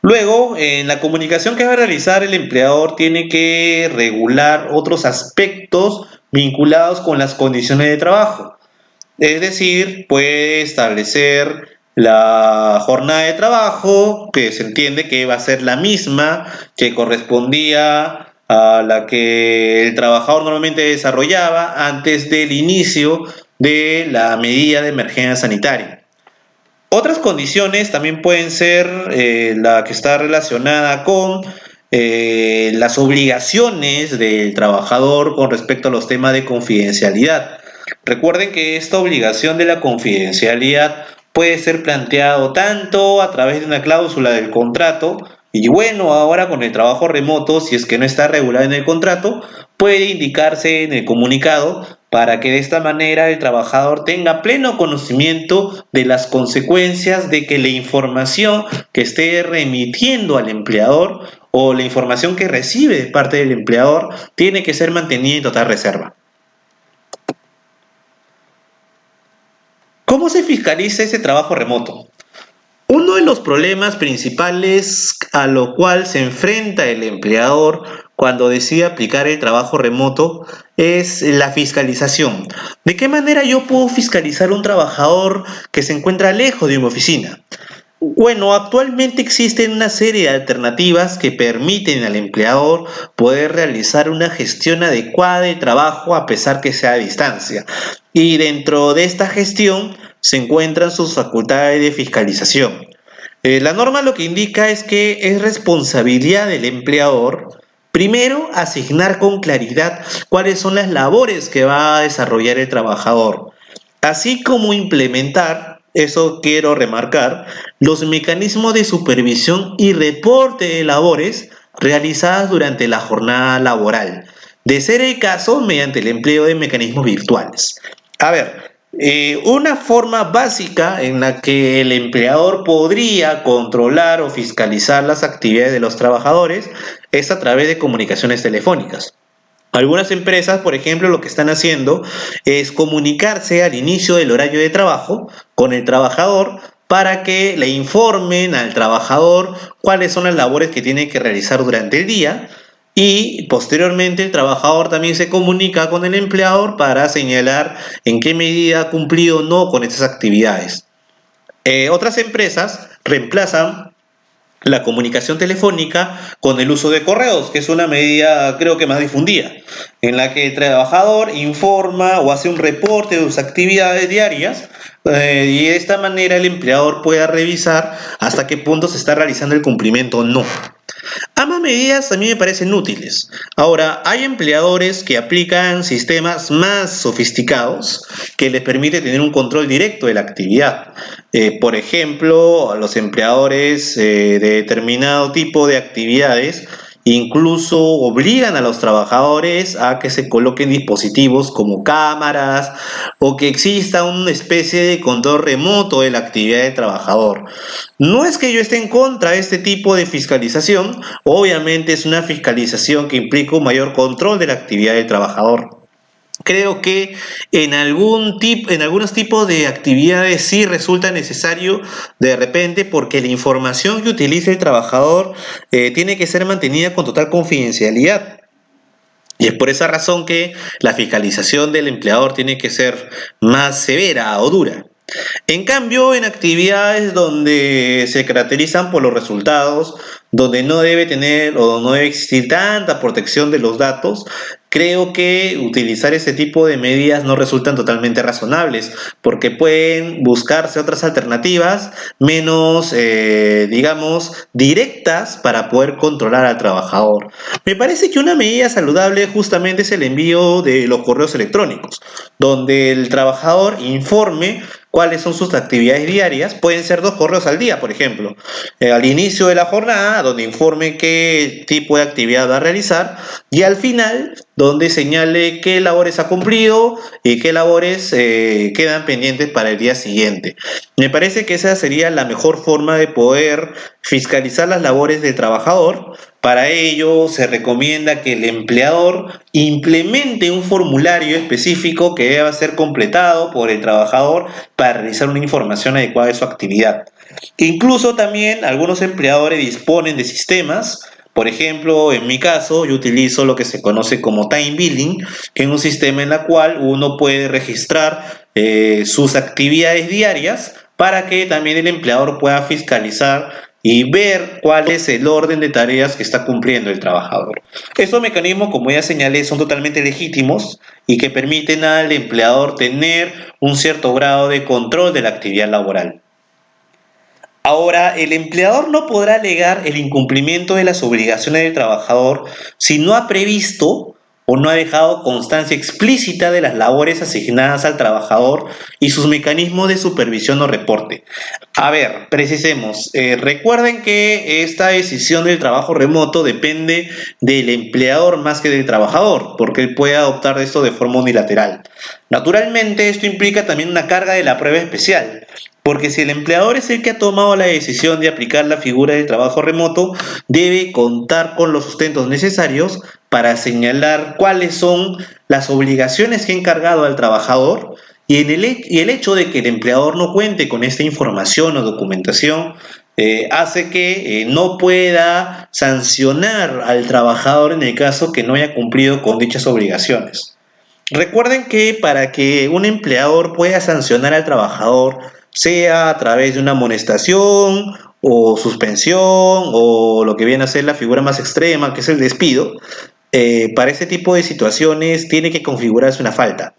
Luego, en la comunicación que va a realizar el empleador tiene que regular otros aspectos vinculados con las condiciones de trabajo. Es decir, puede establecer la jornada de trabajo, que se entiende que va a ser la misma que correspondía a la que el trabajador normalmente desarrollaba antes del inicio de la medida de emergencia sanitaria. Otras condiciones también pueden ser la que está relacionada con las obligaciones del trabajador con respecto a los temas de confidencialidad. Recuerden que esta obligación de la confidencialidad puede ser planteado tanto a través de una cláusula del contrato, y bueno, ahora con el trabajo remoto, si es que no está regulado en el contrato, puede indicarse en el comunicado para que de esta manera el trabajador tenga pleno conocimiento de las consecuencias de que la información que esté remitiendo al empleador o la información que recibe de parte del empleador tiene que ser mantenida en total reserva. ¿Cómo se fiscaliza ese trabajo remoto? Uno de los problemas principales a lo cual se enfrenta el empleador cuando decide aplicar el trabajo remoto es la fiscalización. ¿De qué manera yo puedo fiscalizar a un trabajador que se encuentra lejos de mi oficina? Bueno, actualmente existen una serie de alternativas que permiten al empleador poder realizar una gestión adecuada de trabajo a pesar que sea a distancia. Y dentro de esta gestión se encuentran sus facultades de fiscalización. La norma lo que indica es que es responsabilidad del empleador, primero, asignar con claridad cuáles son las labores que va a desarrollar el trabajador, así como implementar, eso quiero remarcar, los mecanismos de supervisión y reporte de labores realizadas durante la jornada laboral, de ser el caso mediante el empleo de mecanismos virtuales. A ver, una forma básica en la que el empleador podría controlar o fiscalizar las actividades de los trabajadores es a través de comunicaciones telefónicas. Algunas empresas, por ejemplo, lo que están haciendo es comunicarse al inicio del horario de trabajo con el trabajador para que le informen al trabajador cuáles son las labores que tiene que realizar durante el día y posteriormente el trabajador también se comunica con el empleador para señalar en qué medida ha cumplido o no con esas actividades. Otras empresas reemplazan la comunicación telefónica con el uso de correos, que es una medida creo que más difundida, en la que el trabajador informa o hace un reporte de sus actividades diarias y de esta manera el empleador pueda revisar hasta qué punto se está realizando el cumplimiento o no. Ambas medidas a mí me parecen útiles. Ahora, hay empleadores que aplican sistemas más sofisticados que les permite tener un control directo de la actividad. Por ejemplo, los empleadores de determinado tipo de actividades incluso obligan a los trabajadores a que se coloquen dispositivos como cámaras o que exista una especie de control remoto de la actividad del trabajador. No es que yo esté en contra de este tipo de fiscalización, obviamente es una fiscalización que implica un mayor control de la actividad del trabajador. Creo que en algunos tipos de actividades sí resulta necesario de repente porque la información que utiliza el trabajador tiene que ser mantenida con total confidencialidad. Y es por esa razón que la fiscalización del empleador tiene que ser más severa o dura. En cambio, en actividades donde se caracterizan por los resultados, donde no debe tener o no debe existir tanta protección de los datos, creo que utilizar este tipo de medidas no resultan totalmente razonables, porque pueden buscarse otras alternativas menos, digamos, directas para poder controlar al trabajador. Me parece que una medida saludable justamente es el envío de los correos electrónicos, donde el trabajador informe cuáles son sus actividades diarias. Pueden ser 2 correos al día, por ejemplo. Al inicio de la jornada, donde informe qué tipo de actividad va a realizar, y al final, donde señale qué labores ha cumplido y qué labores quedan pendientes para el día siguiente. Me parece que esa sería la mejor forma de poder fiscalizar las labores del trabajador. Para ello se recomienda que el empleador implemente un formulario específico que deba ser completado por el trabajador para realizar una información adecuada de su actividad. Incluso también algunos empleadores disponen de sistemas. Por ejemplo, en mi caso, yo utilizo lo que se conoce como time billing, que es un sistema en el cual uno puede registrar sus actividades diarias para que también el empleador pueda fiscalizar y ver cuál es el orden de tareas que está cumpliendo el trabajador. Estos mecanismos, como ya señalé, son totalmente legítimos y que permiten al empleador tener un cierto grado de control de la actividad laboral. Ahora, el empleador no podrá alegar el incumplimiento de las obligaciones del trabajador si no ha previsto o no ha dejado constancia explícita de las labores asignadas al trabajador y sus mecanismos de supervisión o reporte. A ver, precisemos. Recuerden que esta decisión del trabajo remoto depende del empleador más que del trabajador, porque él puede adoptar esto de forma unilateral. Naturalmente, esto implica también una carga de la prueba especial, porque si el empleador es el que ha tomado la decisión de aplicar la figura del trabajo remoto, debe contar con los sustentos necesarios para señalar cuáles son las obligaciones que ha encargado al trabajador y el hecho de que el empleador no cuente con esta información o documentación hace que no pueda sancionar al trabajador en el caso que no haya cumplido con dichas obligaciones. Recuerden que para que un empleador pueda sancionar al trabajador, sea a través de una amonestación o suspensión o lo que viene a ser la figura más extrema, que es el despido, para ese tipo de situaciones tiene que configurarse una falta.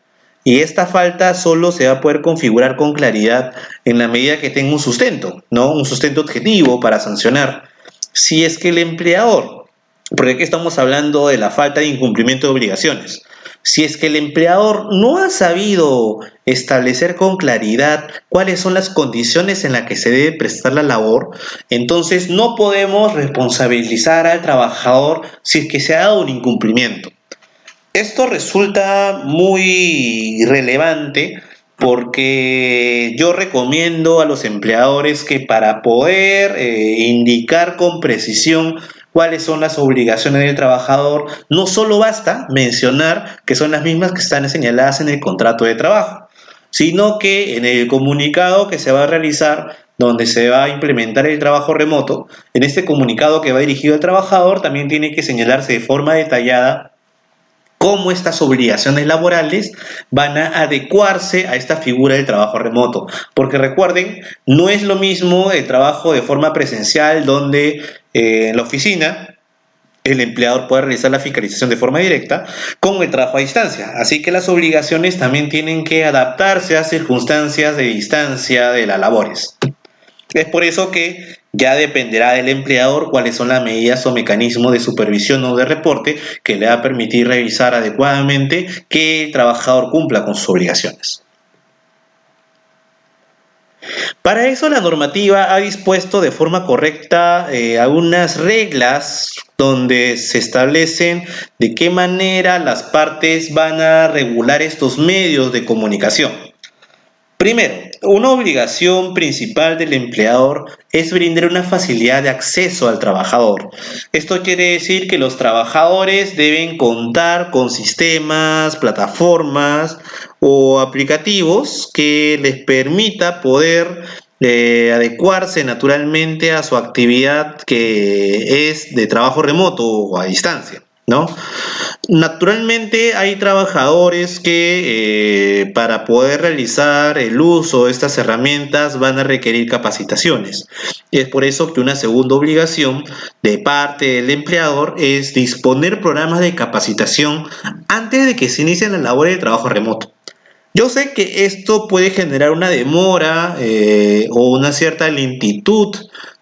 Y esta falta solo se va a poder configurar con claridad en la medida que tenga un sustento, ¿no? Un sustento objetivo para sancionar. Si es que el empleador, porque aquí estamos hablando de la falta de incumplimiento de obligaciones, si es que el empleador no ha sabido establecer con claridad cuáles son las condiciones en las que se debe prestar la labor, entonces no podemos responsabilizar al trabajador si es que se ha dado un incumplimiento. Esto resulta muy relevante porque yo recomiendo a los empleadores que para poder indicar con precisión cuáles son las obligaciones del trabajador, no solo basta mencionar que son las mismas que están señaladas en el contrato de trabajo, sino que en el comunicado que se va a realizar, donde se va a implementar el trabajo remoto, en este comunicado que va dirigido al trabajador también tiene que señalarse de forma detallada cómo estas obligaciones laborales van a adecuarse a esta figura del trabajo remoto. Porque recuerden, no es lo mismo el trabajo de forma presencial donde en la oficina el empleador puede realizar la fiscalización de forma directa con el trabajo a distancia. Así que las obligaciones también tienen que adaptarse a circunstancias de distancia de las labores. Es por eso que ya dependerá del empleador cuáles son las medidas o mecanismos de supervisión o de reporte que le va a permitir revisar adecuadamente que el trabajador cumpla con sus obligaciones. Para eso la normativa ha dispuesto de forma correcta algunas reglas donde se establecen de qué manera las partes van a regular estos medios de comunicación. Primero, una obligación principal del empleador es brindar una facilidad de acceso al trabajador. Esto quiere decir que los trabajadores deben contar con sistemas, plataformas o aplicativos que les permita poder adecuarse naturalmente a su actividad que es de trabajo remoto o a distancia, ¿no? Naturalmente hay trabajadores que para poder realizar el uso de estas herramientas van a requerir capacitaciones. Y es por eso que una segunda obligación de parte del empleador es disponer programas de capacitación antes de que se inicien las labores de trabajo remoto. Yo sé que esto puede generar una demora o una cierta lentitud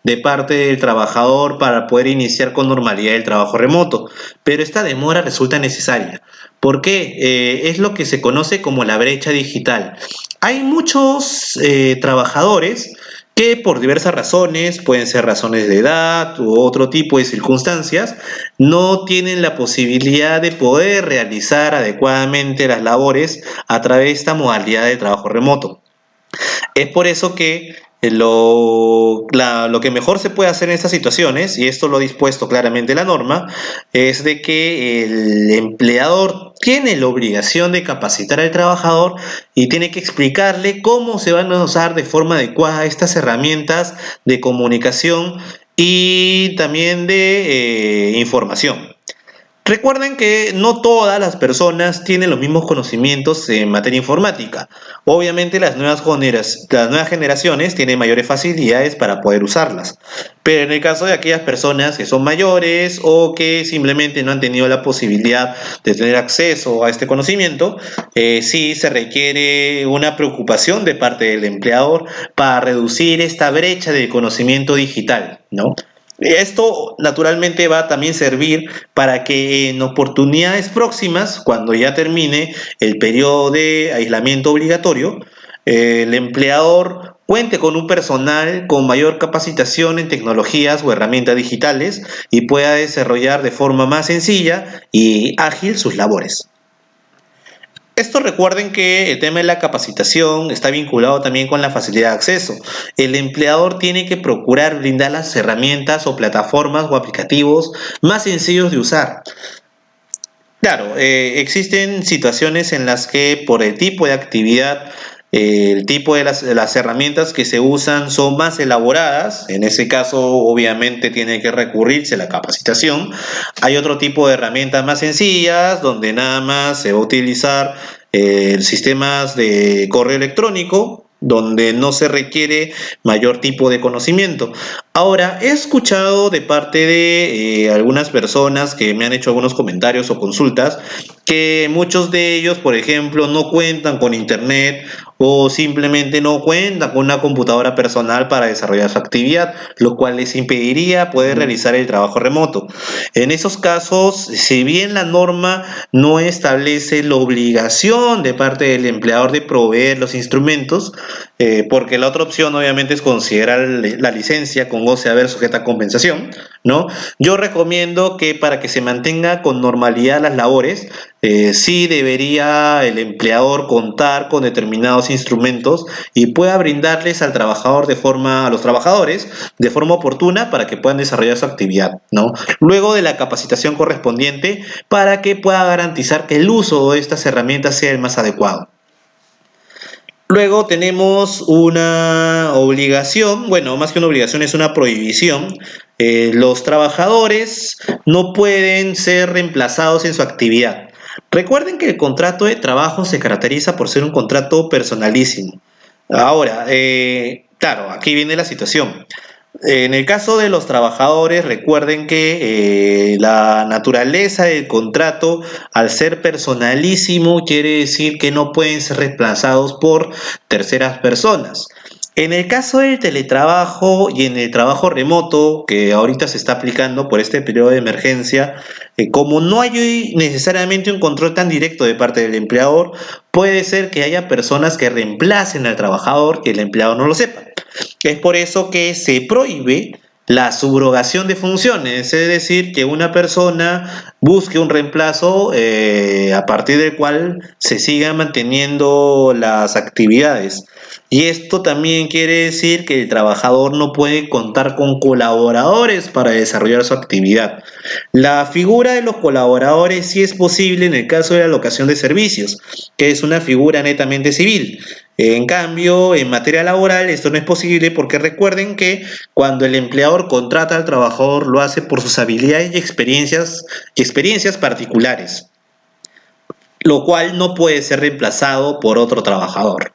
de parte del trabajador para poder iniciar con normalidad el trabajo remoto, pero esta demora resulta necesaria. ¿Por qué? Es lo que se conoce como la brecha digital. Hay muchos trabajadores que por diversas razones, pueden ser razones de edad u otro tipo de circunstancias, no tienen la posibilidad de poder realizar adecuadamente las labores a través de esta modalidad de trabajo remoto. Es por eso que lo que mejor se puede hacer en estas situaciones, y esto lo ha dispuesto claramente la norma, es de que el empleador tiene la obligación de capacitar al trabajador y tiene que explicarle cómo se van a usar de forma adecuada estas herramientas de comunicación y también de información. Recuerden que no todas las personas tienen los mismos conocimientos en materia informática. Obviamente las nuevas generaciones tienen mayores facilidades para poder usarlas. Pero en el caso de aquellas personas que son mayores o que simplemente no han tenido la posibilidad de tener acceso a este conocimiento, sí se requiere una preocupación de parte del empleador para reducir esta brecha de conocimiento digital, ¿no? Esto naturalmente va a también servir para que en oportunidades próximas, cuando ya termine el periodo de aislamiento obligatorio, el empleador cuente con un personal con mayor capacitación en tecnologías o herramientas digitales y pueda desarrollar de forma más sencilla y ágil sus labores. Esto recuerden que el tema de la capacitación está vinculado también con la facilidad de acceso. El empleador tiene que procurar brindar las herramientas o plataformas o aplicativos más sencillos de usar. Claro, existen situaciones en las que por el tipo de actividad, el tipo de las herramientas que se usan son más elaboradas. En ese caso, obviamente, tiene que recurrirse a la capacitación. Hay otro tipo de herramientas más sencillas, donde nada más se va a utilizar sistemas de correo electrónico, donde no se requiere mayor tipo de conocimiento. Ahora, he escuchado de parte de algunas personas que me han hecho algunos comentarios o consultas que muchos de ellos, por ejemplo, no cuentan con internet o simplemente no cuentan con una computadora personal para desarrollar su actividad, lo cual les impediría poder realizar el trabajo remoto. En esos casos, si bien la norma no establece la obligación de parte del empleador de proveer los instrumentos, porque la otra opción obviamente es considerar la licencia con goce de haber sujeta a compensación, ¿no? Yo recomiendo que para que se mantenga con normalidad las labores, sí debería el empleador contar con determinados instrumentos y pueda brindarles a los trabajadores de forma oportuna para que puedan desarrollar su actividad, ¿no? Luego de la capacitación correspondiente para que pueda garantizar que el uso de estas herramientas sea el más adecuado. Luego tenemos una obligación, bueno, más que una obligación es una prohibición. Los trabajadores no pueden ser reemplazados en su actividad. Recuerden que el contrato de trabajo se caracteriza por ser un contrato personalísimo. Ahora, claro, aquí viene la situación. En el caso de los trabajadores, recuerden que la naturaleza del contrato, al ser personalísimo, quiere decir que no pueden ser reemplazados por terceras personas. En el caso del teletrabajo y en el trabajo remoto, que ahorita se está aplicando por este periodo de emergencia, como no hay necesariamente un control tan directo de parte del empleador, puede ser que haya personas que reemplacen al trabajador y el empleado no lo sepa. Es por eso que se prohíbe la subrogación de funciones, es decir, que una persona busque un reemplazo a partir del cual se sigan manteniendo las actividades. Y esto también quiere decir que el trabajador no puede contar con colaboradores para desarrollar su actividad. La figura de los colaboradores sí es posible en el caso de la locación de servicios, que es una figura netamente civil. En cambio, en materia laboral esto no es posible porque recuerden que cuando el empleador contrata al trabajador lo hace por sus habilidades y experiencias particulares, lo cual no puede ser reemplazado por otro trabajador.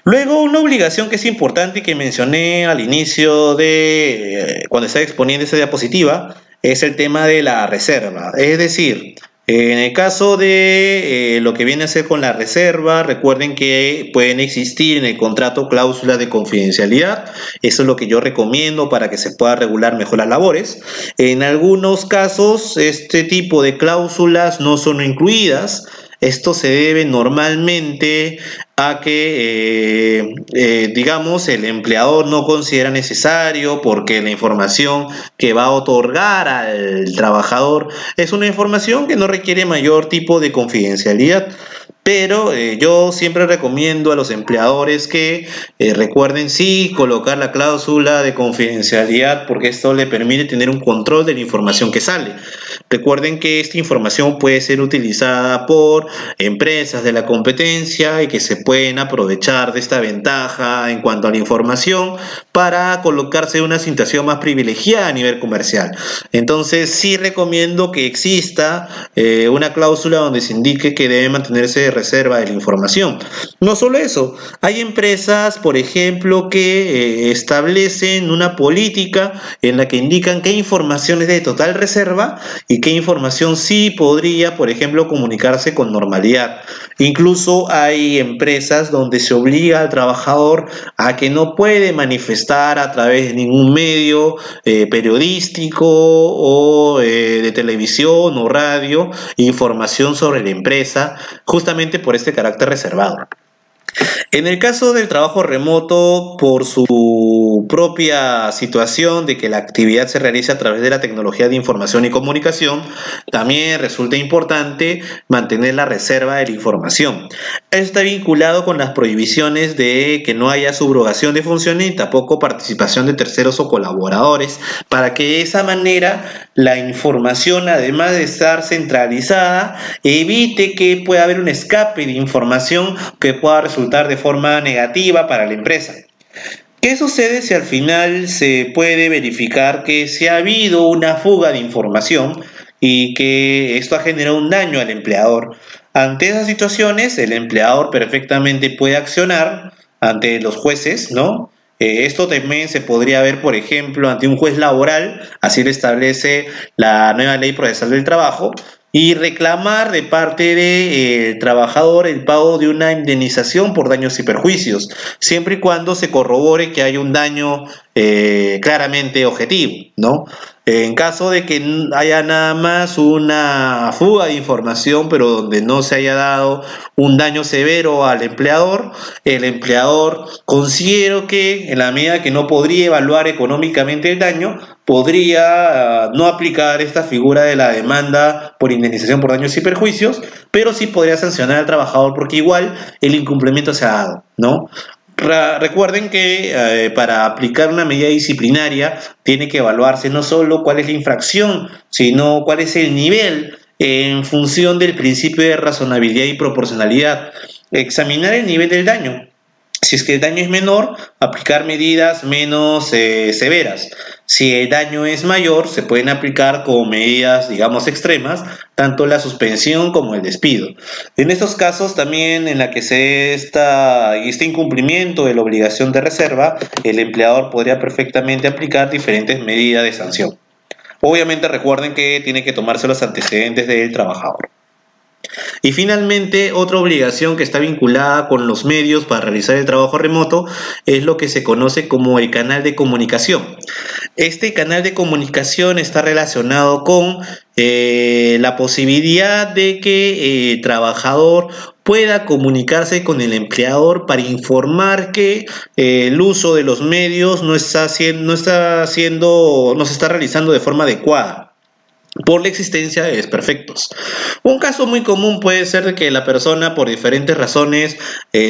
Luego, una obligación que es importante y que mencioné al inicio de cuando estaba exponiendo esta diapositiva es el tema de la reserva. Es decir, en el caso de lo que viene a ser con la reserva, recuerden que pueden existir en el contrato cláusulas de confidencialidad. Eso es lo que yo recomiendo para que se pueda regular mejor las labores. En algunos casos, este tipo de cláusulas no son incluidas. Esto se debe normalmente a que, digamos, el empleador no considera necesario porque la información que va a otorgar al trabajador es una información que no requiere mayor tipo de confidencialidad. Pero yo siempre recomiendo a los empleadores que recuerden sí colocar la cláusula de confidencialidad porque esto le permite tener un control de la información que sale. Recuerden que esta información puede ser utilizada por empresas de la competencia y que se pueden aprovechar de esta ventaja en cuanto a la información para colocarse en una situación más privilegiada a nivel comercial. Entonces sí recomiendo que exista una cláusula donde se indique que debe mantenerse de reserva de la información. No solo eso, hay empresas, por ejemplo, que establecen una política en la que indican qué información es de total reserva y qué información sí podría, por ejemplo, comunicarse con normalidad. Incluso hay empresas donde se obliga al trabajador a que no puede manifestar a través de ningún medio periodístico o de televisión o radio información sobre la empresa, justamente por este carácter reservado. En el caso del trabajo remoto, por su propia situación de que la actividad se realiza a través de la tecnología de información y comunicación, también resulta importante mantener la reserva de la información. Esto está vinculado con las prohibiciones de que no haya subrogación de funciones ni tampoco participación de terceros o colaboradores, para que de esa manera la información, además de estar centralizada, evite que pueda haber un escape de información que pueda resultar de forma negativa para la empresa. ¿Qué sucede si al final se puede verificar que se ha habido una fuga de información y que esto ha generado un daño al empleador? Ante esas situaciones, el empleador perfectamente puede accionar ante los jueces, ¿no? Esto también se podría ver, por ejemplo, ante un juez laboral, así lo establece la nueva ley procesal del trabajo, y reclamar de parte del trabajador el pago de una indemnización por daños y perjuicios, siempre y cuando se corrobore que hay un daño claramente objetivo, ¿no? En caso de que haya nada más una fuga de información, pero donde no se haya dado un daño severo al empleador, el empleador considero que en la medida que no podría evaluar económicamente el daño, podría no aplicar esta figura de la demanda por indemnización por daños y perjuicios, pero sí podría sancionar al trabajador porque igual el incumplimiento se ha dado, ¿no? Recuerden que para aplicar una medida disciplinaria tiene que evaluarse no solo cuál es la infracción, sino cuál es el nivel en función del principio de razonabilidad y proporcionalidad. Examinar el nivel del daño. Si es que el daño es menor, aplicar medidas menos severas. Si el daño es mayor, se pueden aplicar como medidas, digamos, extremas, tanto la suspensión como el despido. En estos casos también en la que se este incumplimiento de la obligación de reserva, el empleador podría perfectamente aplicar diferentes medidas de sanción. Obviamente recuerden que tiene que tomarse los antecedentes del trabajador. Y finalmente, otra obligación que está vinculada con los medios para realizar el trabajo remoto es lo que se conoce como el canal de comunicación. Este canal de comunicación está relacionado con la posibilidad de que el trabajador pueda comunicarse con el empleador para informar que el uso de los medios no se está realizando de forma adecuada por la existencia de desperfectos. Un caso muy común puede ser de que la persona por diferentes razones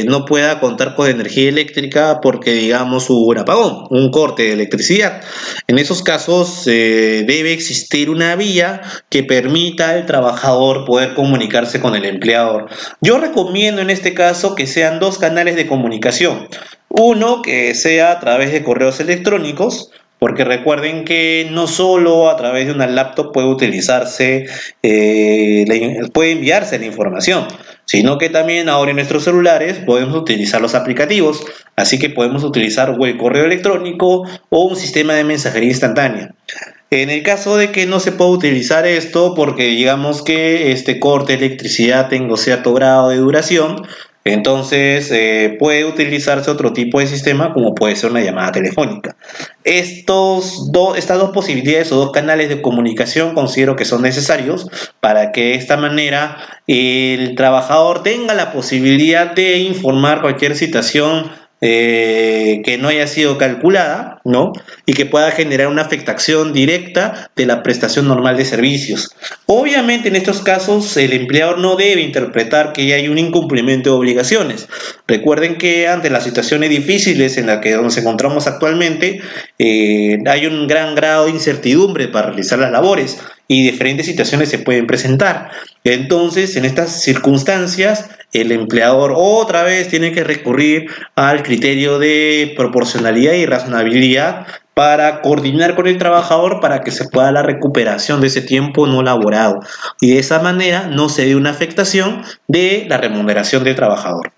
no pueda contar con energía eléctrica porque digamos hubo un apagón, un corte de electricidad. En esos casos debe existir una vía que permita al trabajador poder comunicarse con el empleador. Yo recomiendo en este caso que sean dos canales de comunicación. Uno que sea a través de correos electrónicos, porque recuerden que no solo a través de una laptop puede utilizarse, puede enviarse la información, sino que también ahora en nuestros celulares podemos utilizar los aplicativos, así que podemos utilizar o el correo electrónico o un sistema de mensajería instantánea. En el caso de que no se pueda utilizar esto, porque digamos que este corte de electricidad tenga cierto grado de duración, entonces puede utilizarse otro tipo de sistema como puede ser una llamada telefónica. Estas dos posibilidades o dos canales de comunicación considero que son necesarios para que de esta manera el trabajador tenga la posibilidad de informar cualquier situación que no haya sido calculada, ¿no? Y que pueda generar una afectación directa de la prestación normal de servicios. Obviamente en estos casos el empleador no debe interpretar que hay un incumplimiento de obligaciones. Recuerden que ante las situaciones difíciles en las que nos encontramos actualmente, hay un gran grado de incertidumbre para realizar las labores y diferentes situaciones se pueden presentar. Entonces, en estas circunstancias, el empleador otra vez tiene que recurrir al criterio de proporcionalidad y razonabilidad para coordinar con el trabajador para que se pueda la recuperación de ese tiempo no laborado y de esa manera no se dé una afectación de la remuneración del trabajador.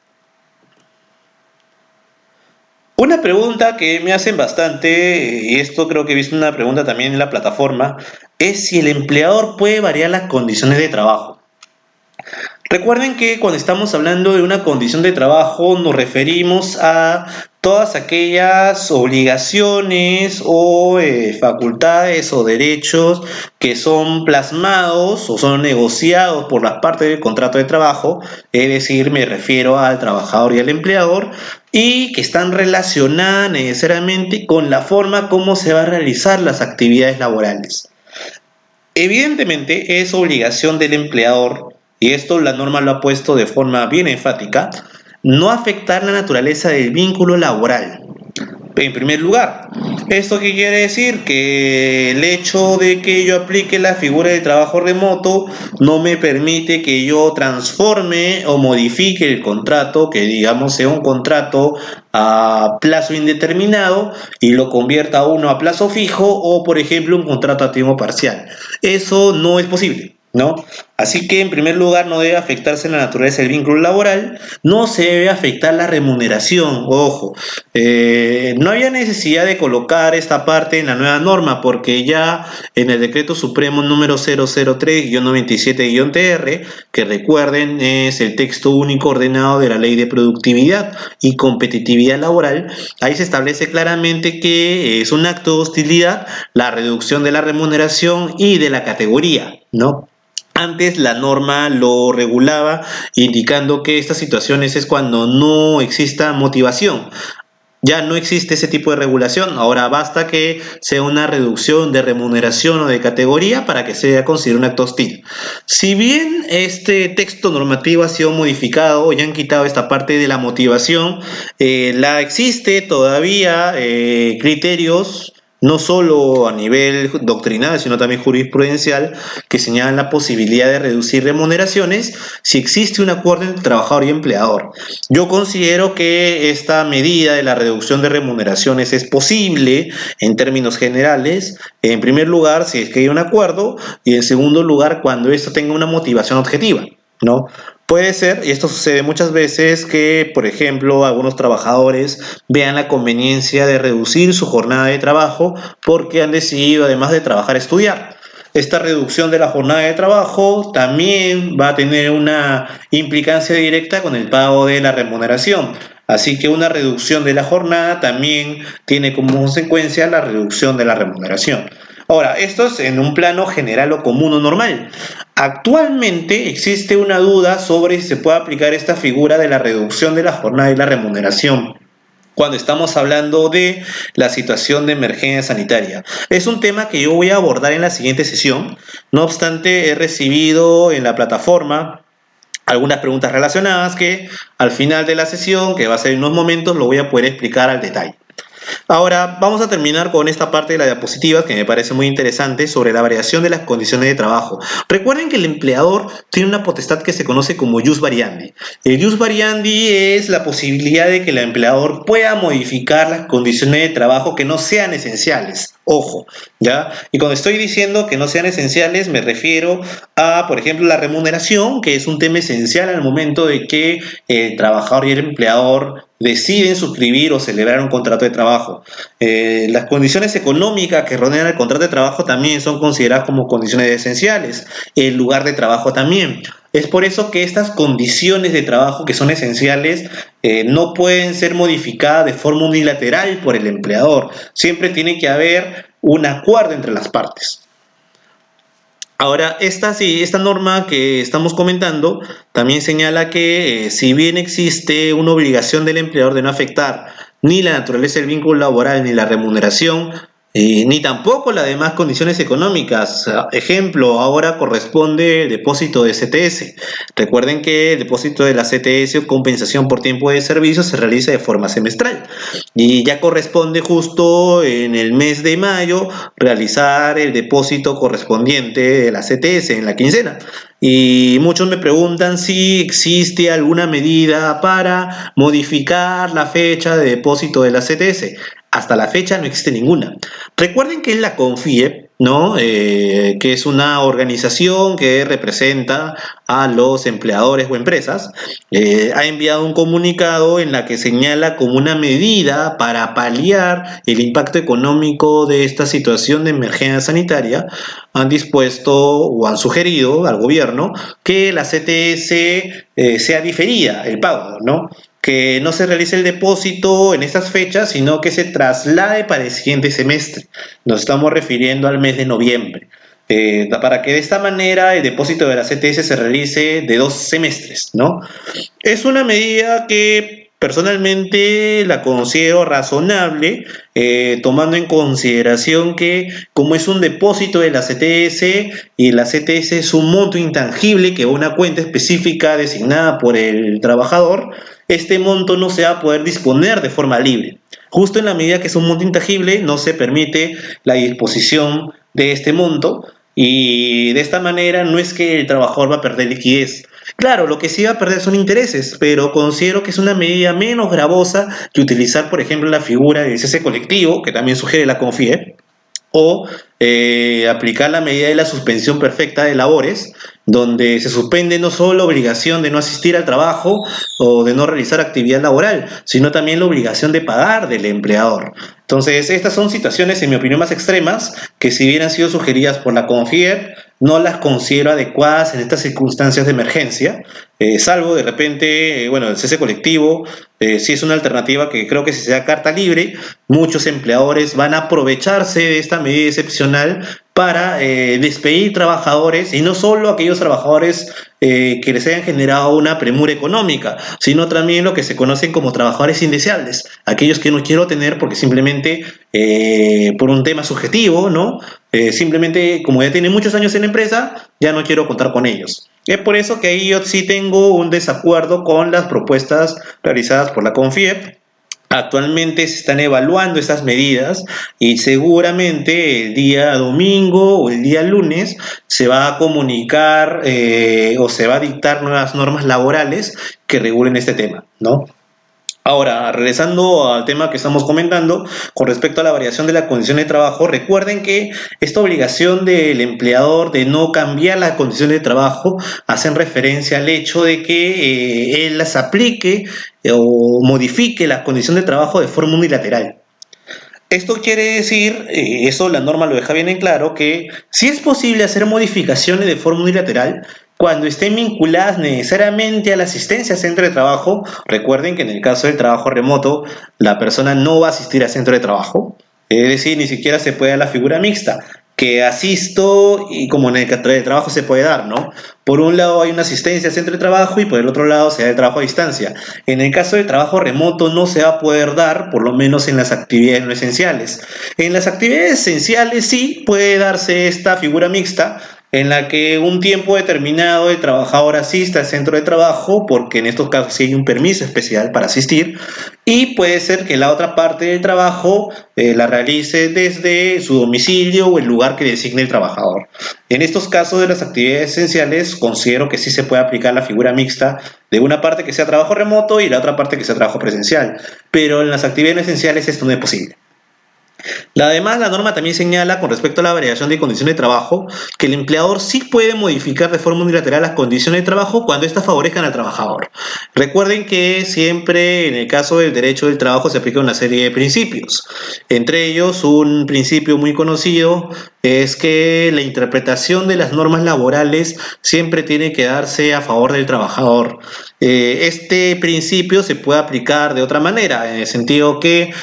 Una pregunta que me hacen bastante, y esto creo que he visto una pregunta también en la plataforma, es si el empleador puede variar las condiciones de trabajo. Recuerden que cuando estamos hablando de una condición de trabajo nos referimos a todas aquellas obligaciones o facultades o derechos que son plasmados o son negociados por las partes del contrato de trabajo, es decir, me refiero al trabajador y al empleador, y que están relacionadas necesariamente con la forma como se van a realizar las actividades laborales. Evidentemente es obligación del empleador, y esto la norma lo ha puesto de forma bien enfática, no afectar la naturaleza del vínculo laboral. En primer lugar, ¿esto qué quiere decir? Que el hecho de que yo aplique la figura de trabajo remoto no me permite que yo transforme o modifique el contrato, que digamos sea un contrato a plazo indeterminado y lo convierta a uno a plazo fijo o por ejemplo un contrato a tiempo parcial. Eso no es posible. ¿no? Así que en primer lugar no debe afectarse la naturaleza del vínculo laboral, no se debe afectar la remuneración, ojo, no había necesidad de colocar esta parte en la nueva norma porque ya en el decreto supremo número 003-97-TR, que recuerden es el texto único ordenado de la ley de productividad y competitividad laboral, ahí se establece claramente que es un acto de hostilidad la reducción de la remuneración y de la categoría, ¿no? Antes la norma lo regulaba indicando que estas situaciones es cuando no exista motivación. Ya no existe ese tipo de regulación, ahora basta que sea una reducción de remuneración o de categoría para que sea considerado un acto hostil. Si bien este texto normativo ha sido modificado y han quitado esta parte de la motivación, la existe todavía criterios no solo a nivel doctrinal, sino también jurisprudencial, que señalan la posibilidad de reducir remuneraciones si existe un acuerdo entre trabajador y empleador. Yo considero que esta medida de la reducción de remuneraciones es posible en términos generales, en primer lugar, si es que hay un acuerdo, y en segundo lugar, cuando esto tenga una motivación objetiva, ¿no? Puede ser, y esto sucede muchas veces, que, por ejemplo, algunos trabajadores vean la conveniencia de reducir su jornada de trabajo porque han decidido, además de trabajar, estudiar. Esta reducción de la jornada de trabajo también va a tener una implicancia directa con el pago de la remuneración. Así que una reducción de la jornada también tiene como consecuencia la reducción de la remuneración. Ahora, esto es en un plano general o común o normal. Actualmente existe una duda sobre si se puede aplicar esta figura de la reducción de la jornada y la remuneración cuando estamos hablando de la situación de emergencia sanitaria. Es un tema que yo voy a abordar en la siguiente sesión. No obstante, he recibido en la plataforma algunas preguntas relacionadas que al final de la sesión, que va a ser en unos momentos, lo voy a poder explicar al detalle. Ahora vamos a terminar con esta parte de la diapositiva que me parece muy interesante sobre la variación de las condiciones de trabajo. Recuerden que el empleador tiene una potestad que se conoce como jus variandi. El jus variandi es la posibilidad de que el empleador pueda modificar las condiciones de trabajo que no sean esenciales. Ojo, ¿ya? Y cuando estoy diciendo que no sean esenciales me refiero a, por ejemplo, la remuneración, que es un tema esencial al momento de que el trabajador y el empleador deciden suscribir o celebrar un contrato de trabajo. Las condiciones económicas que rodean el contrato de trabajo también son consideradas como condiciones esenciales, el lugar de trabajo también. Es por eso que estas condiciones de trabajo que son esenciales no pueden ser modificadas de forma unilateral por el empleador. Siempre tiene que haber un acuerdo entre las partes. Ahora, esta norma que estamos comentando también señala que si bien existe una obligación del empleador de no afectar ni la naturaleza del vínculo laboral ni la remuneración, ni tampoco las demás condiciones económicas. Ejemplo, ahora corresponde el depósito de CTS. Recuerden que el depósito de la CTS o compensación por tiempo de servicio se realiza de forma semestral y ya corresponde justo en el mes de mayo realizar el depósito correspondiente de la CTS en la quincena. Y muchos me preguntan si existe alguna medida para modificar la fecha de depósito de la CTS. Hasta la fecha no existe ninguna. Recuerden que la CONFIEP, ¿no? Que es una organización que representa a los empleadores o empresas, ha enviado un comunicado en la que señala como una medida para paliar el impacto económico de esta situación de emergencia sanitaria, han dispuesto o han sugerido al gobierno que la CTS sea diferida el pago, ¿no? Que no se realice el depósito en estas fechas, sino que se traslade para el siguiente semestre. Nos estamos refiriendo al mes de noviembre. Para que de esta manera el depósito de la CTS se realice de 2 semestres, ¿no? Es una medida que personalmente la considero razonable, tomando en consideración que como es un depósito de la CTS y la CTS es un monto intangible que va a una cuenta específica designada por el trabajador, este monto no se va a poder disponer de forma libre. Justo en la medida que es un monto intangible, no se permite la disposición de este monto y de esta manera no es que el trabajador va a perder liquidez. Claro, lo que sí va a perder son intereses, pero considero que es una medida menos gravosa que utilizar, por ejemplo, la figura del cese colectivo, que también sugiere la CONFIEP, o aplicar la medida de la suspensión perfecta de labores, donde se suspende no solo la obligación de no asistir al trabajo o de no realizar actividad laboral, sino también la obligación de pagar del empleador. Entonces, estas son situaciones, en mi opinión, más extremas, que si bien han sido sugeridas por la CONFIEP, no las considero adecuadas en estas circunstancias de emergencia, salvo de repente, bueno, el cese colectivo, sí es una alternativa que creo que si se da carta libre, muchos empleadores van a aprovecharse de esta medida excepcional para despedir trabajadores, y no solo aquellos trabajadores que les hayan generado una premura económica, sino también lo que se conocen como trabajadores indeseables, aquellos que no quiero tener porque simplemente por un tema subjetivo, ¿no? Simplemente como ya tienen muchos años en la empresa, ya no quiero contar con ellos. Es por eso que ahí yo sí tengo un desacuerdo con las propuestas realizadas por la CONFIEP. Actualmente se están evaluando estas medidas y seguramente el día domingo o el día lunes se va a comunicar o se va a dictar nuevas normas laborales que regulen este tema, ¿no? Ahora, regresando al tema que estamos comentando, con respecto a la variación de la condición de trabajo, recuerden que esta obligación del empleador de no cambiar las condiciones de trabajo hacen referencia al hecho de que él las aplique o modifique la condición de trabajo de forma unilateral. Esto quiere decir, eso la norma lo deja bien en claro, que sí es posible hacer modificaciones de forma unilateral cuando estén vinculadas necesariamente a la asistencia al centro de trabajo. Recuerden que en el caso del trabajo remoto, la persona no va a asistir al centro de trabajo, es decir, ni siquiera se puede dar la figura mixta, que asisto y como en el trabajo se puede dar, ¿no? Por un lado hay una asistencia al centro de trabajo y por el otro lado se da el trabajo a distancia. En el caso del trabajo remoto no se va a poder dar, por lo menos en las actividades no esenciales. En las actividades esenciales sí puede darse esta figura mixta, en la que un tiempo determinado el trabajador asista al centro de trabajo, porque en estos casos sí hay un permiso especial para asistir, y puede ser que la otra parte del trabajo la realice desde su domicilio o el lugar que designe el trabajador. En estos casos de las actividades esenciales, considero que sí se puede aplicar la figura mixta de una parte que sea trabajo remoto y la otra parte que sea trabajo presencial, pero en las actividades no esenciales esto no es posible. Además, la norma también señala, con respecto a la variación de condiciones de trabajo, que el empleador sí puede modificar de forma unilateral las condiciones de trabajo cuando éstas favorezcan al trabajador. Recuerden que siempre en el caso del derecho del trabajo se aplica una serie de principios. Entre ellos, un principio muy conocido es que la interpretación de las normas laborales siempre tiene que darse a favor del trabajador. Este principio se puede aplicar de otra manera, en el sentido que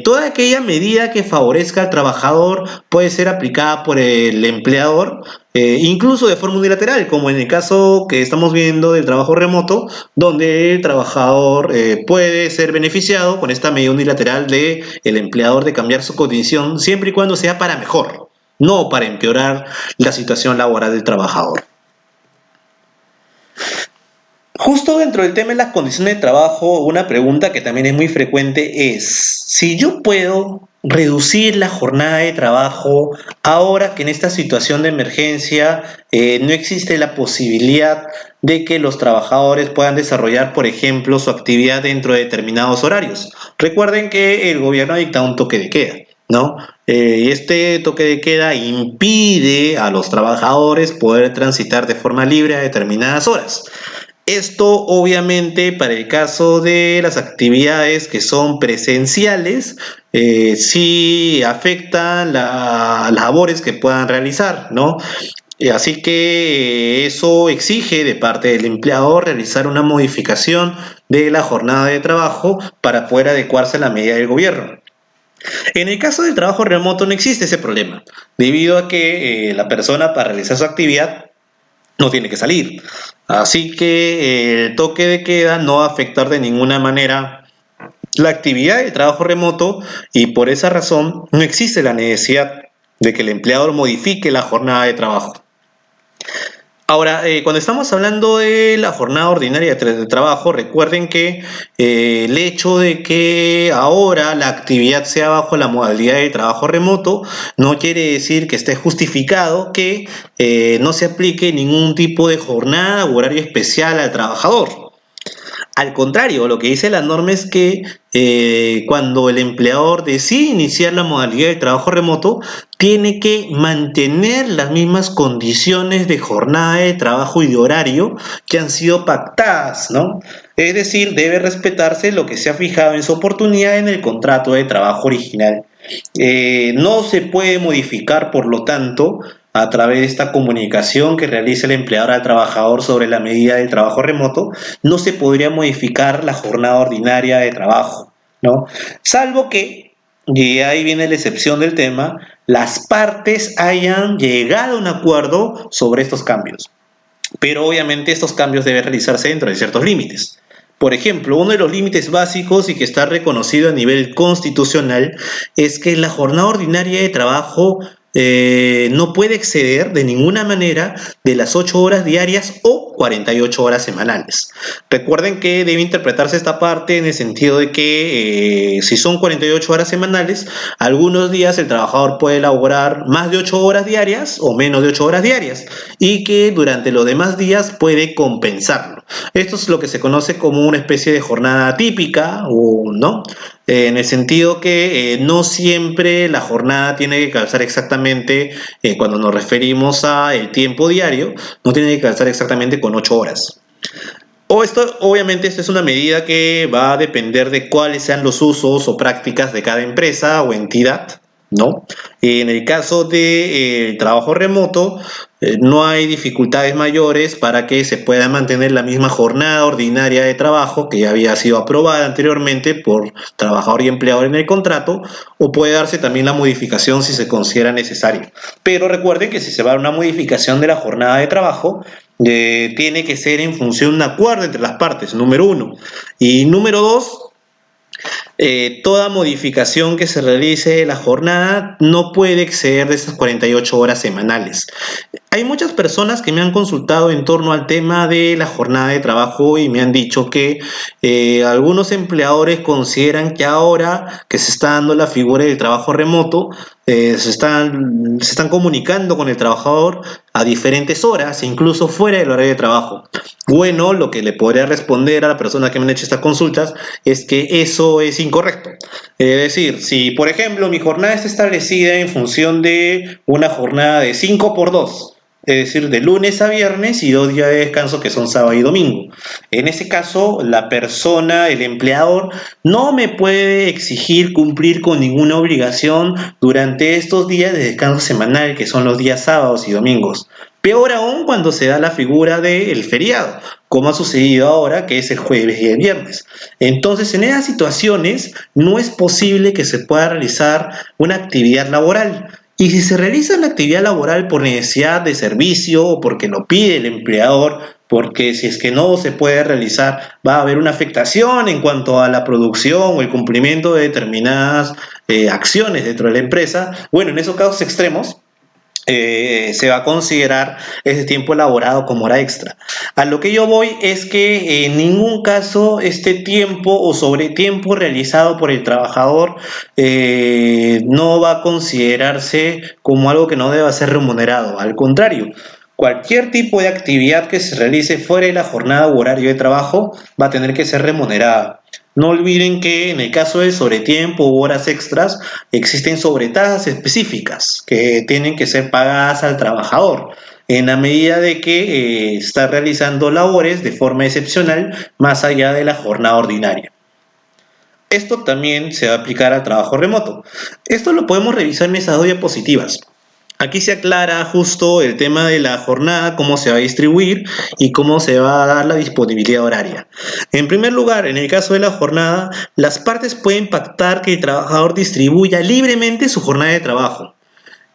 toda aquella medida que favorezca al trabajador puede ser aplicada por el empleador, incluso de forma unilateral, como en el caso que estamos viendo del trabajo remoto, donde el trabajador puede ser beneficiado con esta medida unilateral del empleador de cambiar su condición, siempre y cuando sea para mejor, no para empeorar la situación laboral del trabajador. Justo dentro del tema de las condiciones de trabajo, una pregunta que también es muy frecuente es, si yo puedo reducir la jornada de trabajo ahora que en esta situación de emergencia no existe la posibilidad de que los trabajadores puedan desarrollar, por ejemplo, su actividad dentro de determinados horarios. Recuerden que el gobierno ha dictado un toque de queda, ¿no? Este toque de queda impide a los trabajadores poder transitar de forma libre a determinadas horas. Esto obviamente para el caso de las actividades que son presenciales, sí afectan las labores que puedan realizar, ¿no? Así que eso exige de parte del empleador realizar una modificación de la jornada de trabajo para poder adecuarse a la medida del gobierno. En el caso del trabajo remoto no existe ese problema, debido a que la persona para realizar su actividad no tiene que salir. Así que el toque de queda no va a afectar de ninguna manera la actividad de trabajo remoto y por esa razón no existe la necesidad de que el empleador modifique la jornada de trabajo. Ahora, cuando estamos hablando de la jornada ordinaria de trabajo, recuerden que el hecho de que ahora la actividad sea bajo la modalidad de trabajo remoto no quiere decir que esté justificado que no se aplique ningún tipo de jornada u horario especial al trabajador. Al contrario, lo que dice la norma es que cuando el empleador decide iniciar la modalidad de trabajo remoto, tiene que mantener las mismas condiciones de jornada de trabajo y de horario que han sido pactadas, ¿no? Es decir, debe respetarse lo que se ha fijado en su oportunidad en el contrato de trabajo original. No se puede modificar, por lo tanto, a través de esta comunicación que realiza el empleador al trabajador sobre la medida del trabajo remoto, no se podría modificar la jornada ordinaria de trabajo, ¿no? Salvo que, y ahí viene la excepción del tema, las partes hayan llegado a un acuerdo sobre estos cambios. Pero obviamente estos cambios deben realizarse dentro de ciertos límites. Por ejemplo, uno de los límites básicos y que está reconocido a nivel constitucional es que la jornada ordinaria de trabajo no puede exceder de ninguna manera de las 8 horas diarias o 48 horas semanales. Recuerden que debe interpretarse esta parte en el sentido de que si son 48 horas semanales, algunos días el trabajador puede laborar más de 8 horas diarias o menos de 8 horas diarias y que durante los demás días puede compensarlo. Esto es lo que se conoce como una especie de jornada típica, o ¿no? En el sentido que no siempre la jornada tiene que calzar exactamente, cuando nos referimos a el tiempo diario, no tiene que calzar exactamente con 8 horas. Obviamente, esto es una medida que va a depender de cuáles sean los usos o prácticas de cada empresa o entidad, ¿no? En el caso del trabajo remoto, no hay dificultades mayores para que se pueda mantener la misma jornada ordinaria de trabajo que ya había sido aprobada anteriormente por trabajador y empleador en el contrato, o puede darse también la modificación si se considera necesario. Pero recuerden que si se va a dar una modificación de la jornada de trabajo, tiene que ser en función de un acuerdo entre las partes, número uno. Y número dos, toda modificación que se realice de la jornada no puede exceder de esas 48 horas semanales. Hay muchas personas que me han consultado en torno al tema de la jornada de trabajo y me han dicho que algunos empleadores consideran que ahora que se está dando la figura del trabajo remoto, se están comunicando con el trabajador a diferentes horas, incluso fuera del horario de trabajo. Bueno, lo que le podría responder a la persona que me han hecho estas consultas es que eso es incorrecto. Es decir, si por ejemplo mi jornada está establecida en función de una jornada de 5 por 2, es decir, de lunes a viernes y 2 días de descanso que son sábado y domingo. En ese caso, la persona, el empleador, no me puede exigir cumplir con ninguna obligación durante estos días de descanso semanal, que son los días sábados y domingos. Peor aún cuando se da la figura del feriado, como ha sucedido ahora, que es el jueves y el viernes. Entonces, en esas situaciones no es posible que se pueda realizar una actividad laboral. Y si se realiza una actividad laboral por necesidad de servicio o porque lo pide el empleador, porque si es que no se puede realizar, va a haber una afectación en cuanto a la producción o el cumplimiento de determinadas acciones dentro de la empresa, bueno, en esos casos extremos, se va a considerar ese tiempo elaborado como hora extra. A lo que yo voy es que en ningún caso este tiempo o sobretiempo realizado por el trabajador no va a considerarse como algo que no deba ser remunerado. Al contrario, cualquier tipo de actividad que se realice fuera de la jornada u horario de trabajo va a tener que ser remunerada. No olviden que en el caso del sobretiempo u horas extras existen sobretasas específicas que tienen que ser pagadas al trabajador en la medida de que está realizando labores de forma excepcional más allá de la jornada ordinaria. Esto también se va a aplicar al trabajo remoto. Esto lo podemos revisar en esas dos diapositivas. Aquí se aclara justo el tema de la jornada, cómo se va a distribuir y cómo se va a dar la disponibilidad horaria. En primer lugar, en el caso de la jornada, las partes pueden pactar que el trabajador distribuya libremente su jornada de trabajo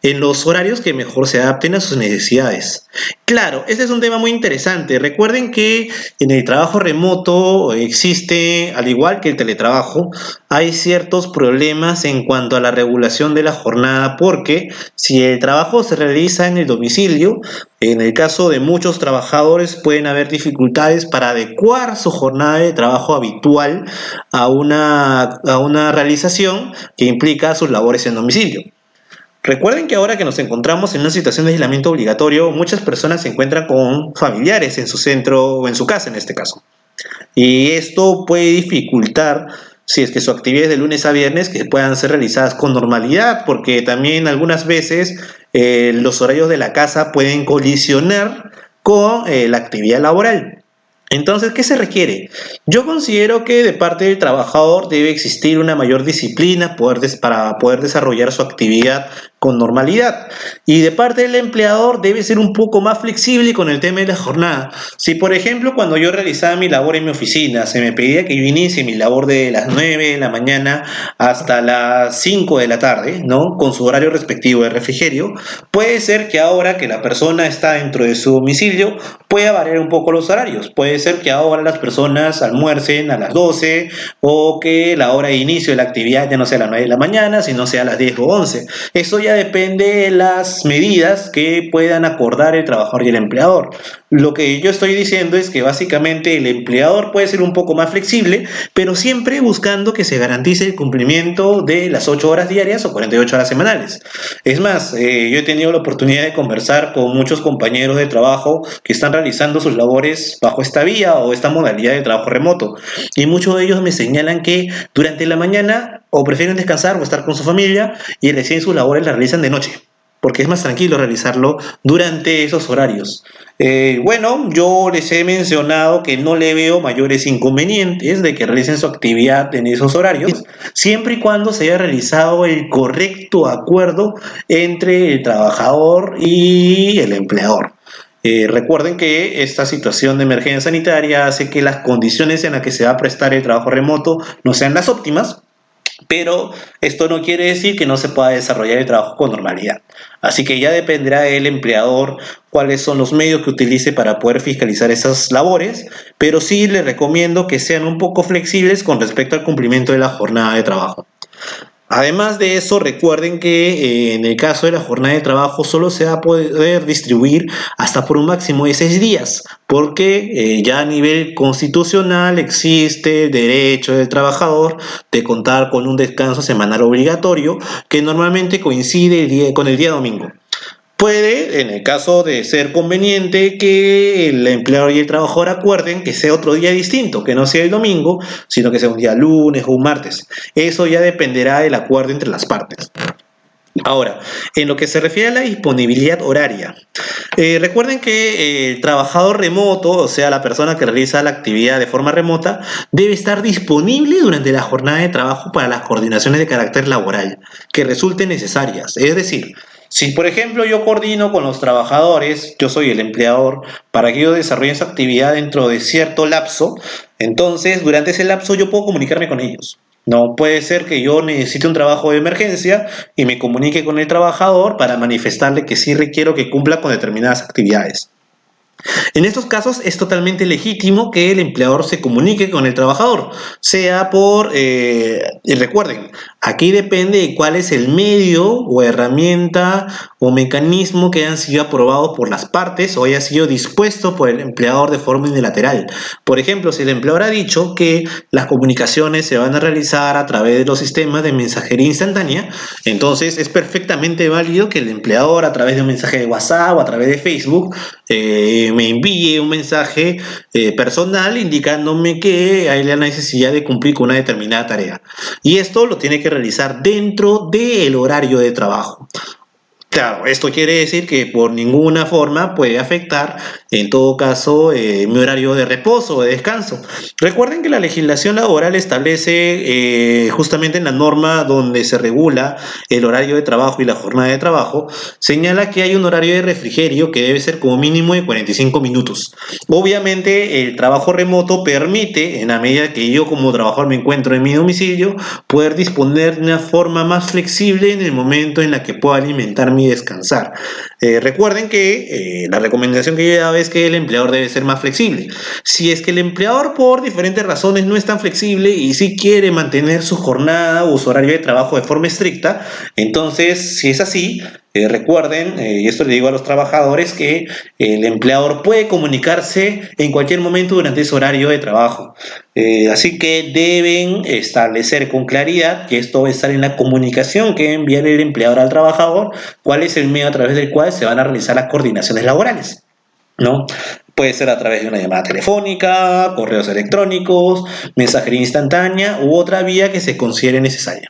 en los horarios que mejor se adapten a sus necesidades. Claro, este es un tema muy interesante. Recuerden que en el trabajo remoto existe, al igual que el teletrabajo, hay ciertos problemas en cuanto a la regulación de la jornada, porque si el trabajo se realiza en el domicilio, en el caso de muchos trabajadores pueden haber dificultades para adecuar su jornada de trabajo habitual a una realización que implica sus labores en domicilio. Recuerden que ahora que nos encontramos en una situación de aislamiento obligatorio, muchas personas se encuentran con familiares en su centro o en su casa en este caso. Y esto puede dificultar, si es que su actividad es de lunes a viernes, que puedan ser realizadas con normalidad, porque también algunas veces los horarios de la casa pueden colisionar con la actividad laboral. Entonces, ¿qué se requiere? Yo considero que de parte del trabajador debe existir una mayor disciplina para poder desarrollar su actividad con normalidad. Y de parte del empleador debe ser un poco más flexible con el tema de la jornada. Si, por ejemplo, cuando yo realizaba mi labor en mi oficina, se me pedía que yo inicie mi labor de las 9 de la mañana hasta las 5 de la tarde, ¿no? Con su horario respectivo de refrigerio, puede ser que ahora que la persona está dentro de su domicilio, pueda variar un poco los horarios. Puede ser que ahora las personas almuercen a las 12 o que la hora de inicio de la actividad ya no sea a las 9 de la mañana, sino sea a las 10 o 11. Eso ya depende de las medidas que puedan acordar el trabajador y el empleador. Lo que yo estoy diciendo es que básicamente el empleador puede ser un poco más flexible, pero siempre buscando que se garantice el cumplimiento de las 8 horas diarias o 48 horas semanales. Es más, yo he tenido la oportunidad de conversar con muchos compañeros de trabajo que están realizando sus labores bajo esta vía o esta modalidad de trabajo remoto. Y muchos de ellos me señalan que durante la mañana o prefieren descansar o estar con su familia y recién sus labores las realizan de noche, porque es más tranquilo realizarlo durante esos horarios. Bueno, yo les he mencionado que no le veo mayores inconvenientes de que realicen su actividad en esos horarios, siempre y cuando se haya realizado el correcto acuerdo entre el trabajador y el empleador. Recuerden que esta situación de emergencia sanitaria hace que las condiciones en las que se va a prestar el trabajo remoto no sean las óptimas, pero esto no quiere decir que no se pueda desarrollar el trabajo con normalidad. Así que ya dependerá del empleador cuáles son los medios que utilice para poder fiscalizar esas labores, pero sí les recomiendo que sean un poco flexibles con respecto al cumplimiento de la jornada de trabajo. Además de eso, recuerden que en el caso de la jornada de trabajo solo se va a poder distribuir hasta por un máximo de 6 días, porque ya a nivel constitucional existe el derecho del trabajador de contar con un descanso semanal obligatorio que normalmente coincide con el día domingo. Puede, en el caso de ser conveniente, que el empleador y el trabajador acuerden que sea otro día distinto, que no sea el domingo, sino que sea un día lunes o un martes. Eso ya dependerá del acuerdo entre las partes. Ahora, en lo que se refiere a la disponibilidad horaria, recuerden que el trabajador remoto, o sea, la persona que realiza la actividad de forma remota, debe estar disponible durante la jornada de trabajo para las coordinaciones de carácter laboral que resulten necesarias. Es decir, si por ejemplo yo coordino con los trabajadores, yo soy el empleador, para que ellos desarrollen su actividad dentro de cierto lapso, entonces durante ese lapso yo puedo comunicarme con ellos. No puede ser que yo necesite un trabajo de emergencia y me comunique con el trabajador para manifestarle que sí requiero que cumpla con determinadas actividades. En estos casos es totalmente legítimo que el empleador se comunique con el trabajador, sea y recuerden, aquí depende de cuál es el medio o herramienta o mecanismo que hayan sido aprobados por las partes o haya sido dispuesto por el empleador de forma unilateral. Por ejemplo, si el empleador ha dicho que las comunicaciones se van a realizar a través de los sistemas de mensajería instantánea, entonces es perfectamente válido que el empleador a través de un mensaje de WhatsApp o a través de Facebook me envíe un mensaje personal indicándome que hay la necesidad de cumplir con una determinada tarea. Y esto lo tiene que realizar dentro del horario de trabajo. Claro, esto quiere decir que por ninguna forma puede afectar, en todo caso, mi horario de reposo o de descanso. Recuerden que la legislación laboral establece justamente en la norma donde se regula el horario de trabajo y la jornada de trabajo, señala que hay un horario de refrigerio que debe ser como mínimo de 45 minutos. Obviamente, el trabajo remoto permite, en la medida que yo como trabajador me encuentro en mi domicilio, poder disponer de una forma más flexible en el momento en la que pueda alimentarme y descansar. Recuerden que la recomendación que yo he dado es que el empleador debe ser más flexible. Si es que el empleador por diferentes razones no es tan flexible y sí quiere mantener su jornada o su horario de trabajo de forma estricta, entonces si es así, recuerden, y esto le digo a los trabajadores, que el empleador puede comunicarse en cualquier momento durante ese horario de trabajo. Así que deben establecer con claridad que esto va a estar en la comunicación que enviar el empleador al trabajador, cuál es el medio a través del cual se van a realizar las coordinaciones laborales. ¿no? Puede ser a través de una llamada telefónica, correos electrónicos, mensajería instantánea u otra vía que se considere necesaria.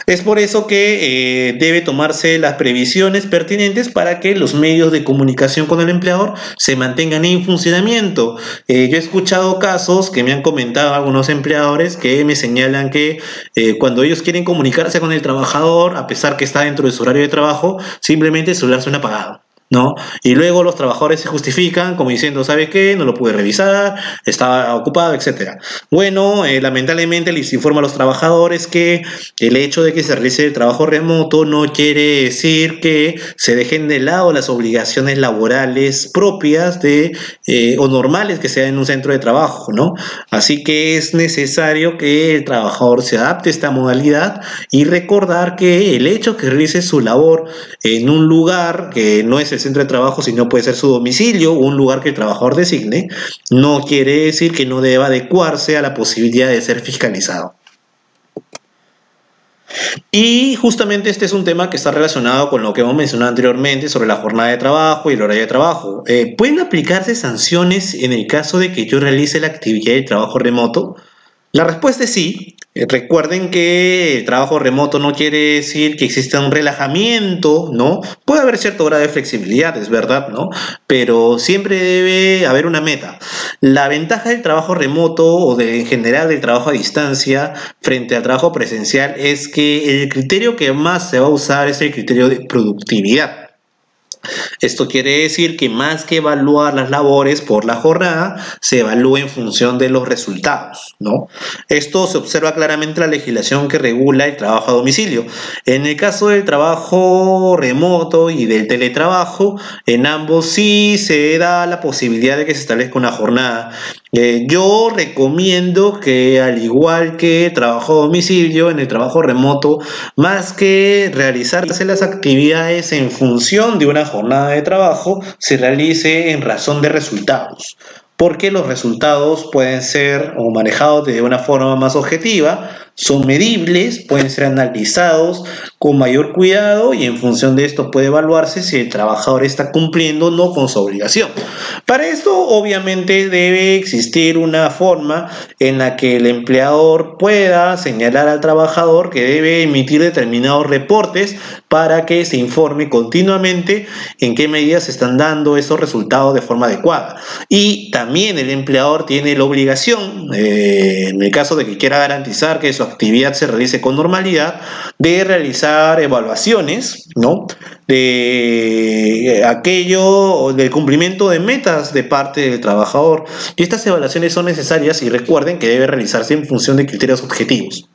Es por eso que debe tomarse las previsiones pertinentes para que los medios de comunicación con el empleador se mantengan en funcionamiento. Yo he escuchado casos que me han comentado algunos empleadores que me señalan que cuando ellos quieren comunicarse con el trabajador, a pesar que está dentro de su horario de trabajo, simplemente el celular suena apagado, ¿no? Y luego los trabajadores se justifican como diciendo, ¿sabe qué? No lo pude revisar, estaba ocupado, etcétera. Bueno, lamentablemente les informa a los trabajadores que el hecho de que se realice el trabajo remoto no quiere decir que se dejen de lado las obligaciones laborales propias o normales que se dan en un centro de trabajo, ¿no? Así que es necesario que el trabajador se adapte a esta modalidad y recordar que el hecho que realice su labor en un lugar que no es el centro de trabajo, sino puede ser su domicilio o un lugar que el trabajador designe, no quiere decir que no deba adecuarse a la posibilidad de ser fiscalizado. Y justamente este es un tema que está relacionado con lo que hemos mencionado anteriormente sobre la jornada de trabajo y el horario de trabajo. ¿Pueden aplicarse sanciones en el caso de que yo realice la actividad de trabajo remoto? La respuesta es sí. Recuerden que el trabajo remoto no quiere decir que exista un relajamiento, ¿no? Puede haber cierto grado de flexibilidad, es verdad, ¿no? Pero siempre debe haber una meta. La ventaja del trabajo remoto en general del trabajo a distancia frente al trabajo presencial es que el criterio que más se va a usar es el criterio de productividad. Esto quiere decir que más que evaluar las labores por la jornada, se evalúa en función de los resultados, ¿no? Esto se observa claramente en la legislación que regula el trabajo a domicilio. En el caso del trabajo remoto y del teletrabajo, en ambos sí se da la posibilidad de que se establezca una jornada. Yo recomiendo que, al igual que trabajo a domicilio, en el trabajo remoto, más que realizarse las actividades en función de una jornada de trabajo, se realice en razón de resultados, porque los resultados pueden ser o manejados de una forma más objetiva, son medibles, pueden ser analizados con mayor cuidado y en función de esto puede evaluarse si el trabajador está cumpliendo o no con su obligación. Para esto, obviamente, debe existir una forma en la que el empleador pueda señalar al trabajador que debe emitir determinados reportes para que se informe continuamente en qué medidas se están dando esos resultados de forma adecuada. Y también el empleador tiene la obligación, en el caso de que quiera garantizar que su actividad se realice con normalidad, de realizar evaluaciones, ¿no? De aquello, del cumplimiento de metas de parte del trabajador. Y estas evaluaciones son necesarias y recuerden que debe realizarse en función de criterios objetivos.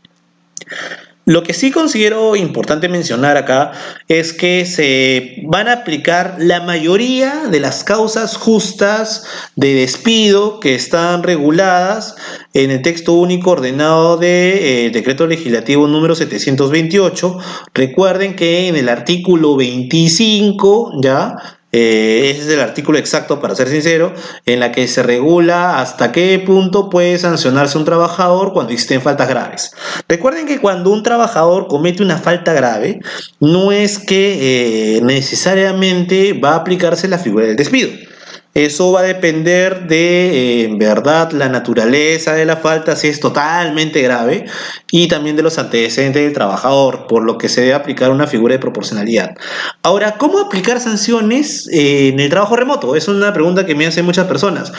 Lo que sí considero importante mencionar acá es que se van a aplicar la mayoría de las causas justas de despido que están reguladas en el texto único ordenado del decreto legislativo número 728. Recuerden que en el artículo 25, ¿ya? Ese es el artículo exacto, para ser sincero, en la que se regula hasta qué punto puede sancionarse un trabajador cuando existen faltas graves. Recuerden que cuando un trabajador comete una falta grave, no es que necesariamente va a aplicarse la figura del despido. Eso va a depender de, en verdad, la naturaleza de la falta, si es totalmente grave, y también de los antecedentes del trabajador, por lo que se debe aplicar una figura de proporcionalidad. Ahora, ¿cómo aplicar sanciones en el trabajo remoto? Es una pregunta que me hacen muchas personas.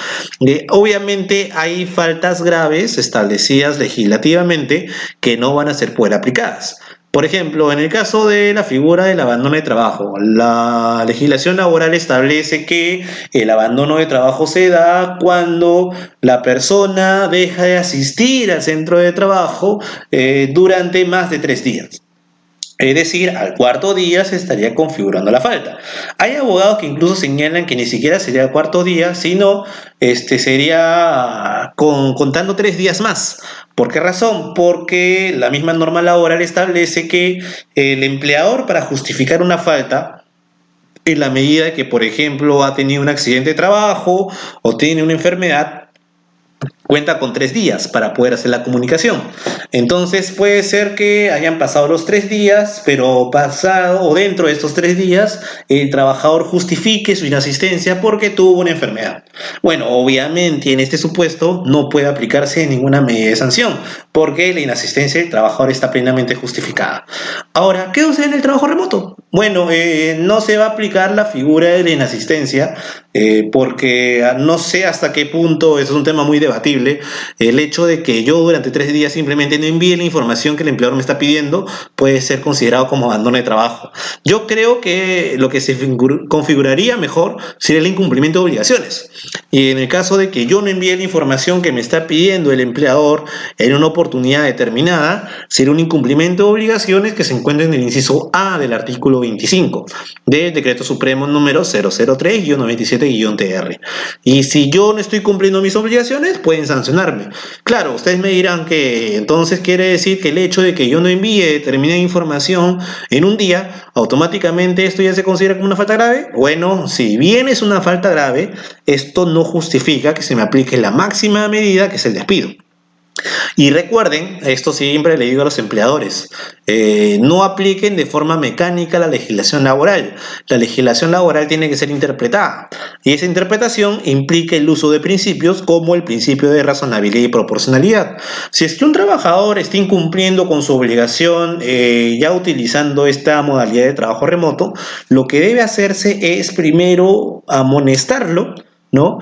Obviamente hay faltas graves establecidas legislativamente que no van a ser poder aplicadas. Por ejemplo, en el caso de la figura del abandono de trabajo, la legislación laboral establece que el abandono de trabajo se da cuando la persona deja de asistir al centro de trabajo durante más de 3 días. Es decir, al cuarto día se estaría configurando la falta. Hay abogados que incluso señalan que ni siquiera sería el cuarto día, sino sería contando 3 días más. ¿Por qué razón? Porque la misma norma laboral establece que el empleador, para justificar una falta, en la medida de que, por ejemplo, ha tenido un accidente de trabajo o tiene una enfermedad, cuenta con 3 días para poder hacer la comunicación. Entonces puede ser que hayan pasado los 3 días, pero pasado o dentro de estos 3 días, el trabajador justifique su inasistencia porque tuvo una enfermedad. Bueno, obviamente en este supuesto no puede aplicarse ninguna medida de sanción, porque la inasistencia del trabajador está plenamente justificada. Ahora, ¿qué sucede en el trabajo remoto? Bueno, no se va a aplicar la figura de la inasistencia, porque no sé hasta qué punto, eso es un tema muy debatible, el hecho de que yo durante 3 días simplemente no envíe la información que el empleador me está pidiendo puede ser considerado como abandono de trabajo. Yo creo que lo que se configuraría mejor sería el incumplimiento de obligaciones. Y en el caso de que yo no envíe la información que me está pidiendo el empleador en una oportunidad determinada, sería un incumplimiento de obligaciones que se encuentra en el inciso A del artículo 25 del Decreto Supremo número 003-97-TR. Y si yo no estoy cumpliendo mis obligaciones, pueden sancionarme. Claro, ustedes me dirán que entonces quiere decir que el hecho de que yo no envíe determinada información en un día, automáticamente esto ya se considera como una falta grave. Bueno, si bien es una falta grave, esto no justifica que se me aplique la máxima medida, que es el despido. Y recuerden, esto siempre le digo a los empleadores, no apliquen de forma mecánica la legislación laboral. La legislación laboral tiene que ser interpretada y esa interpretación implica el uso de principios como el principio de razonabilidad y proporcionalidad. Si es que un trabajador está incumpliendo con su obligación ya utilizando esta modalidad de trabajo remoto, lo que debe hacerse es primero amonestarlo, ¿no?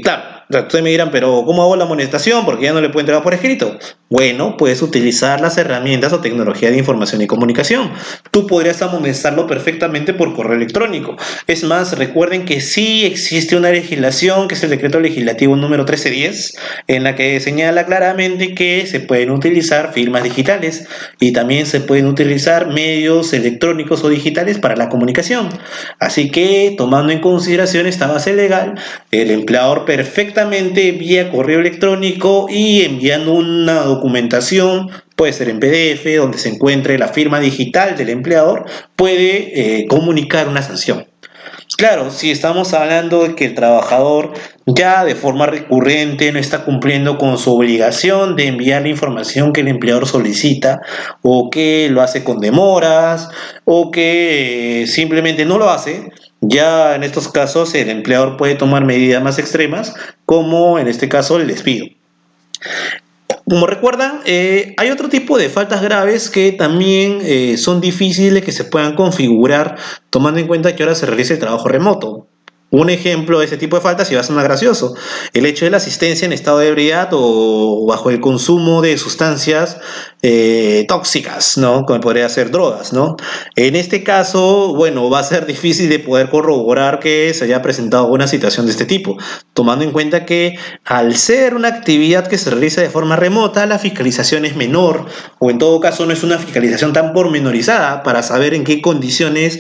Claro, ustedes me dirán, pero ¿cómo hago la amonestación? Porque ya no le puedo entregar por escrito. Bueno, puedes utilizar las herramientas o tecnología de información y comunicación. Tú podrías amonestarlo perfectamente por correo electrónico. Es más, recuerden que sí existe una legislación, que es el decreto legislativo número 1310, en la que señala claramente que se pueden utilizar firmas digitales y también se pueden utilizar medios electrónicos o digitales para la comunicación. Así que, tomando en consideración esta base legal, el empleador perfectamente vía correo electrónico y enviando una documentación, puede ser en PDF, donde se encuentre la firma digital del empleador, puede comunicar una sanción. Claro, si estamos hablando de que el trabajador ya de forma recurrente no está cumpliendo con su obligación de enviar la información que el empleador solicita, o que lo hace con demoras, o que simplemente no lo hace, ya en estos casos el empleador puede tomar medidas más extremas, como en este caso el despido. Como recuerdan, hay otro tipo de faltas graves que también son difíciles que se puedan configurar tomando en cuenta que ahora se realiza el trabajo remoto. Un ejemplo de ese tipo de faltas, y va a sonar gracioso, el hecho de la asistencia en estado de ebriedad o bajo el consumo de sustancias tóxicas, ¿no? Como podría ser drogas, ¿no? En este caso, bueno, va a ser difícil de poder corroborar que se haya presentado una situación de este tipo, tomando en cuenta que al ser una actividad que se realiza de forma remota, la fiscalización es menor, o en todo caso no es una fiscalización tan pormenorizada para saber en qué condiciones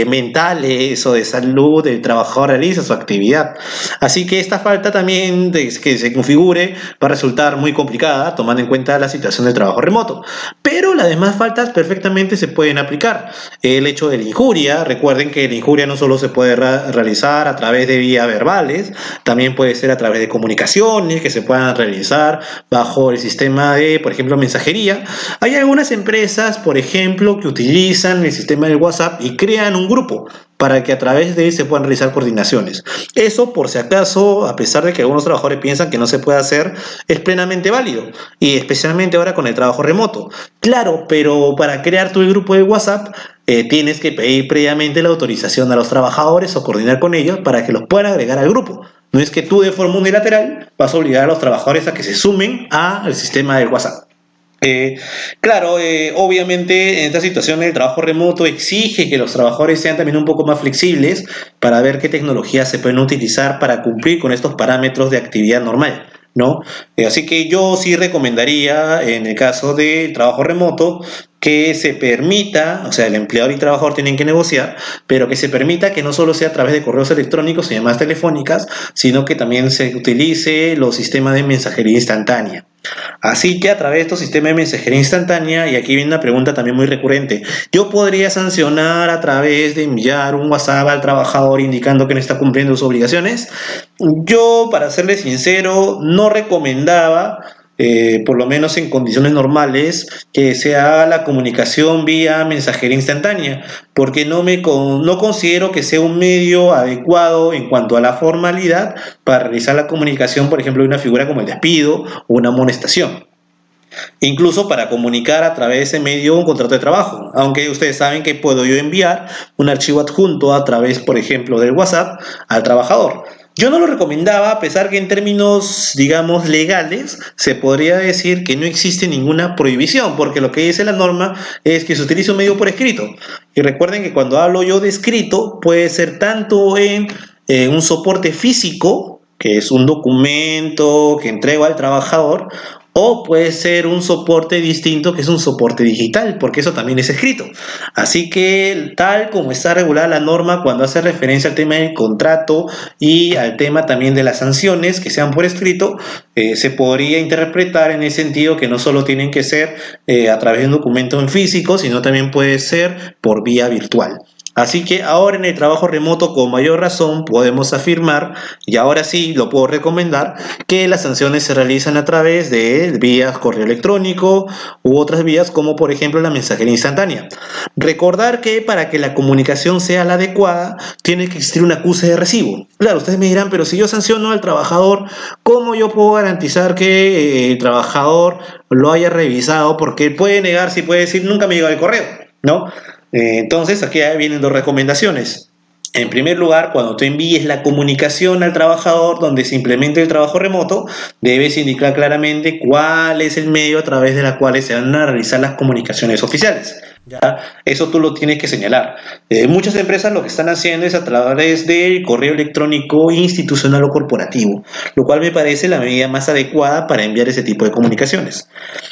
mentales o de salud el trabajador realiza su actividad. Así que esta falta también de que se configure va a resultar muy complicada tomando en cuenta la situación del trabajo remoto. Pero las demás faltas perfectamente se pueden aplicar. El hecho de la injuria, recuerden que la injuria no solo se puede realizar a través de vías verbales, también puede ser a través de comunicaciones que se puedan realizar bajo el sistema de, por ejemplo, mensajería. Hay algunas empresas, por ejemplo, que utilizan el sistema del WhatsApp y crean un grupo para que a través de él se puedan realizar coordinaciones. Eso, por si acaso, a pesar de que algunos trabajadores piensan que no se puede hacer, es plenamente válido, y especialmente ahora con el trabajo remoto. Claro, pero para crear tu grupo de WhatsApp, tienes que pedir previamente la autorización a los trabajadores o coordinar con ellos para que los puedan agregar al grupo. No es que tú de forma unilateral vas a obligar a los trabajadores a que se sumen al sistema del WhatsApp. Claro, obviamente en esta situación el trabajo remoto exige que los trabajadores sean también un poco más flexibles para ver qué tecnologías se pueden utilizar para cumplir con estos parámetros de actividad normal, ¿no? Así que yo sí recomendaría, en el caso del trabajo remoto, que se permita, o sea, el empleador y el trabajador tienen que negociar, pero que se permita que no solo sea a través de correos electrónicos y llamadas telefónicas, sino que también se utilice los sistemas de mensajería instantánea. Así que a través de estos sistemas de mensajería instantánea, y aquí viene una pregunta también muy recurrente, ¿yo podría sancionar a través de enviar un WhatsApp al trabajador indicando que no está cumpliendo sus obligaciones? Yo, para serle sincero, no recomendaba, por lo menos en condiciones normales, que se haga la comunicación vía mensajería instantánea, porque no considero que sea un medio adecuado en cuanto a la formalidad para realizar la comunicación, por ejemplo, de una figura como el despido o una amonestación. Incluso para comunicar a través de ese medio un contrato de trabajo, aunque ustedes saben que puedo yo enviar un archivo adjunto a través, por ejemplo, del WhatsApp al trabajador. Yo no lo recomendaba, a pesar que en términos, digamos, legales, se podría decir que no existe ninguna prohibición, porque lo que dice la norma es que se utilice un medio por escrito. Y recuerden que cuando hablo yo de escrito, puede ser tanto en un soporte físico, que es un documento que entrego al trabajador, o puede ser un soporte distinto que es un soporte digital, porque eso también es escrito. Así que tal como está regulada la norma cuando hace referencia al tema del contrato y al tema también de las sanciones que sean por escrito, se podría interpretar en el sentido que no solo tienen que ser a través de un documento en físico, sino también puede ser por vía virtual. Así que ahora en el trabajo remoto con mayor razón podemos afirmar, y ahora sí lo puedo recomendar, que las sanciones se realizan a través de vías correo electrónico u otras vías como por ejemplo la mensajería instantánea. Recordar que para que la comunicación sea la adecuada tiene que existir un acuse de recibo. Claro, ustedes me dirán, pero si yo sanciono al trabajador, ¿cómo yo puedo garantizar que el trabajador lo haya revisado? Porque él puede negar, si puede decir, nunca me llegó el correo, ¿no? Entonces, aquí vienen dos recomendaciones. En primer lugar, cuando tú envíes la comunicación al trabajador donde se implemente el trabajo remoto, debes indicar claramente cuál es el medio a través de la cual se van a realizar las comunicaciones oficiales. ¿Ya? Eso tú lo tienes que señalar. Muchas empresas lo que están haciendo es a través del correo electrónico institucional o corporativo, lo cual me parece la medida más adecuada para enviar ese tipo de comunicaciones.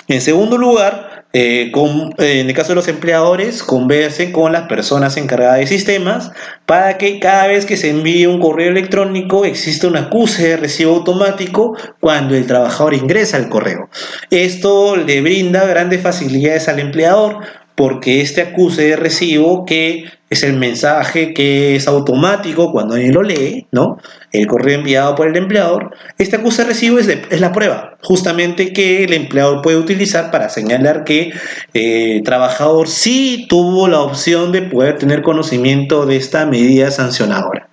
En segundo lugar, en el caso de los empleadores, conversen con las personas encargadas de sistemas para que cada vez que se envíe un correo electrónico exista un acuse de recibo automático cuando el trabajador ingresa al correo. Esto le brinda grandes facilidades al empleador porque este acuse de recibo, que es el mensaje que es automático cuando alguien lo lee, ¿no? El correo enviado por el empleador, este acuse de recibo es la prueba, justamente que el empleador puede utilizar para señalar que el trabajador sí tuvo la opción de poder tener conocimiento de esta medida sancionadora.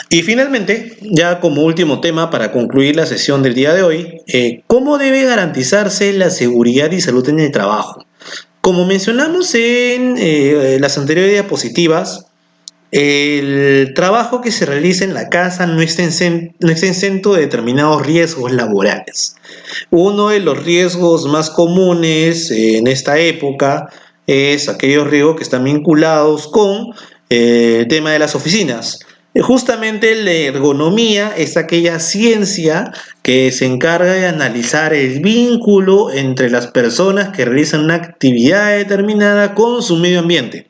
Y finalmente, ya como último tema para concluir la sesión del día de hoy, ¿cómo debe garantizarse la seguridad y salud en el trabajo? Como mencionamos en las anteriores diapositivas, el trabajo que se realiza en la casa no está exento de determinados riesgos laborales. Uno de los riesgos más comunes en esta época es aquellos riesgos que están vinculados con el tema de las oficinas. Justamente la ergonomía es aquella ciencia que se encarga de analizar el vínculo entre las personas que realizan una actividad determinada con su medio ambiente.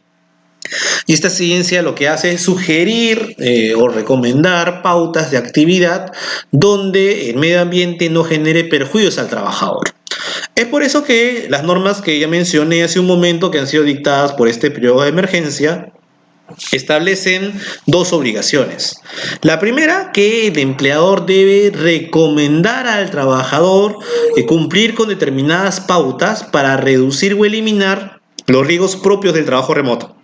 Y esta ciencia lo que hace es sugerir o recomendar pautas de actividad donde el medio ambiente no genere perjuicios al trabajador. Es por eso que las normas que ya mencioné hace un momento, que han sido dictadas por este periodo de emergencia, establecen dos obligaciones. La primera, que el empleador debe recomendar al trabajador cumplir con determinadas pautas para reducir o eliminar los riesgos propios del trabajo remoto.